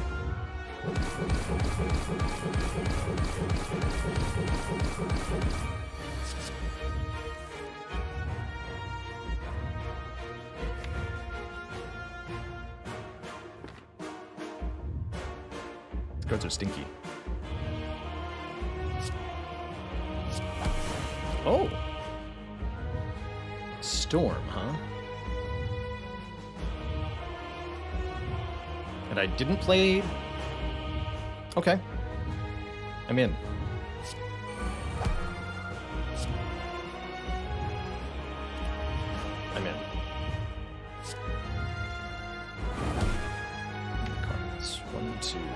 Cards are stinky. Oh! Storm, huh? And I didn't play... Okay. I'm in. I'm in. Cards. 1, 2, 3, 4,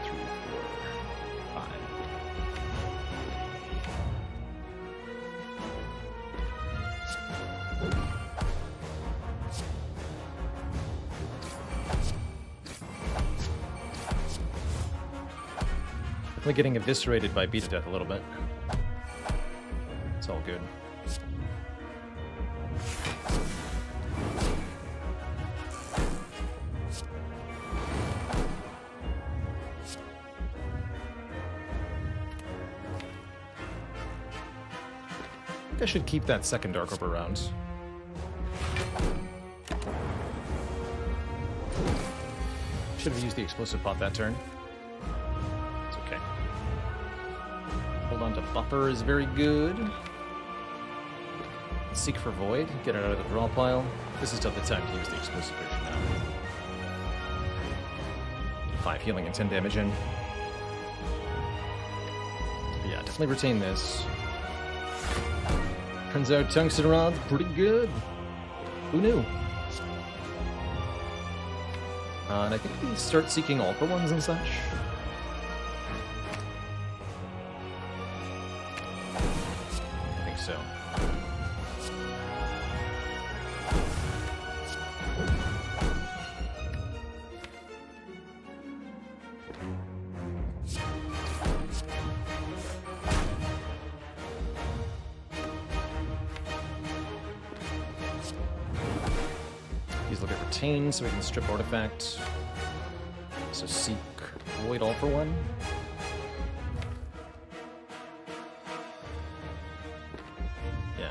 5. Definitely getting eviscerated by Beat to Death a little bit. It's all good. I think I should keep that second Dark Orb around. Should have used the Explosive Pot that turn. It's okay. Hold on to Buffer is very good. Seek for Void, get it out of the draw pile. This is still the time to use the Explosive Potion now. 5 healing and 10 damage in. But yeah, definitely retain this. Turns out Tungsten Rod's pretty good. Who knew? And I think we start seeking all for ones and such. I think so. Look at Retain so we can strip Artifact. So seek Void all for one. Yeah.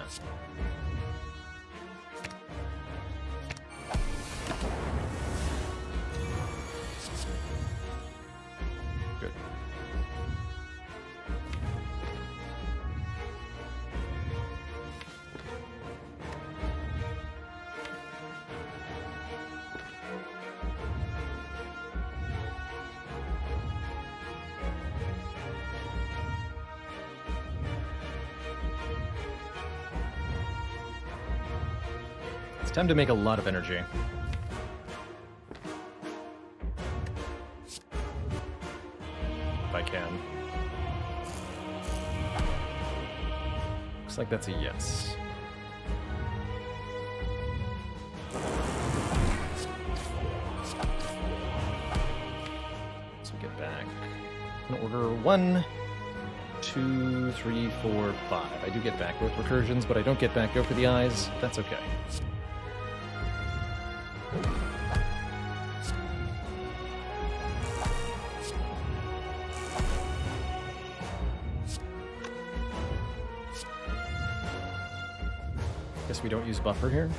Good. It's time to make a lot of energy. If I can. Looks like that's a yes. So get back. In order 1, 2, 3, 4, 5. I do get back both recursions, but I don't get back Go for the Eyes. That's okay. Guess we don't use Buffer here.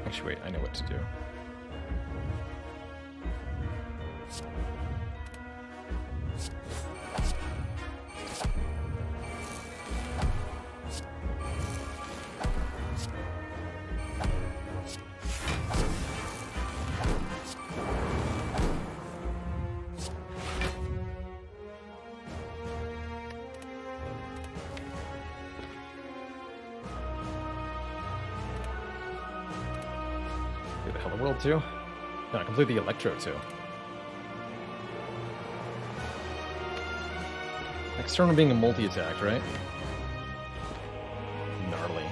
Actually, wait, I know what to do. Do the Hello World too? No, complete the Electro too. Next turn we're being a multi-attack, right? Gnarly.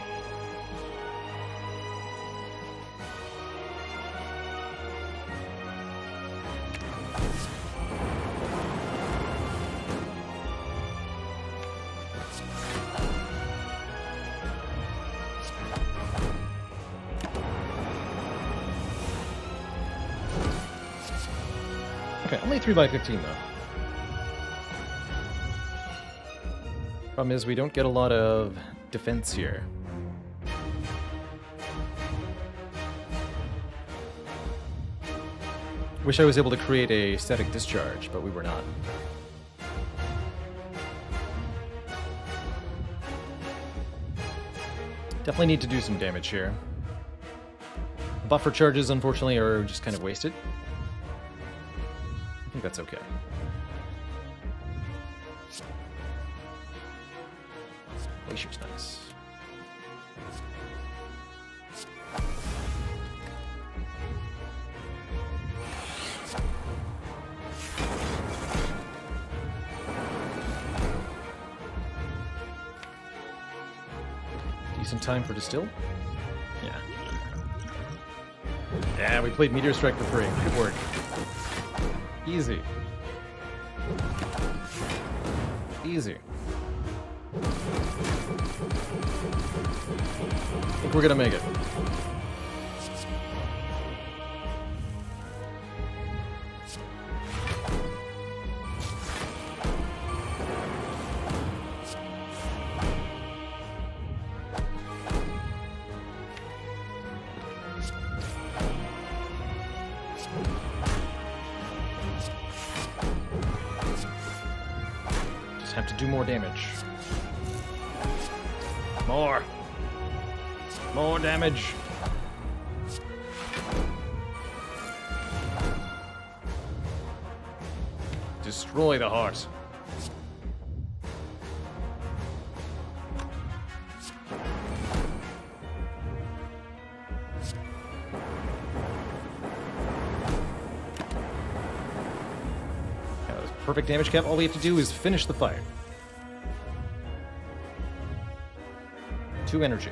Okay, only 3/15 though. Problem is we don't get a lot of defense here. Wish I was able to create a static discharge, but we were not. Definitely need to do some damage here. Buffer charges, unfortunately, are just kind of wasted. I think that's okay. Glacier's nice. Decent time for Distill? Yeah. Yeah, we played Meteor Strike for free. Good work. Easy. Easy. I think we're gonna make it. Just have to do more damage. More. More damage. Destroy the heart. Perfect damage cap. All we have to do is finish the fight. 2 energy.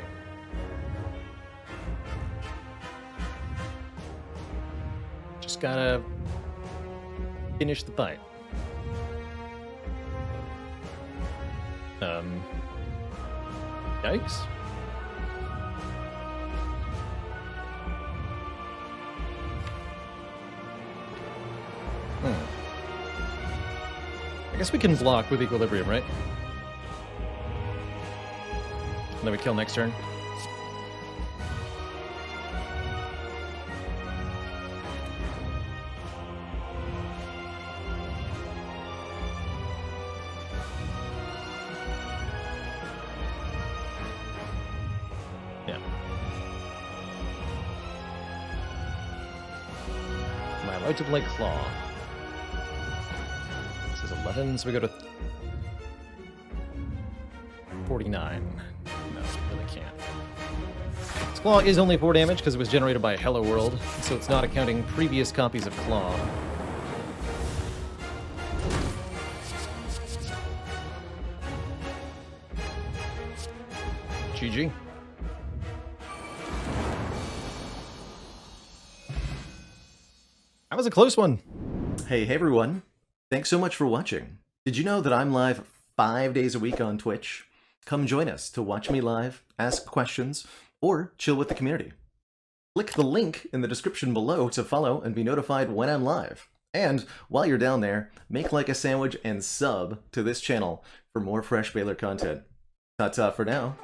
Just gotta finish the fight. Yikes. I guess we can block with Equilibrium, right? And then we kill next turn. Yeah. Am I allowed to play Claw? 11, so we go to 49. No, really can't. This Claw is only 4 damage because it was generated by Hello World, so it's not accounting previous copies of Claw. GG. That was a close one. Hey everyone. Thanks so much for watching. Did you know that I'm live 5 days a week on Twitch? Come join us to watch me live, ask questions, or chill with the community. Click the link in the description below to follow and be notified when I'm live. And while you're down there, make like a sandwich and sub to this channel for more fresh Baylor content. Ta-ta for now.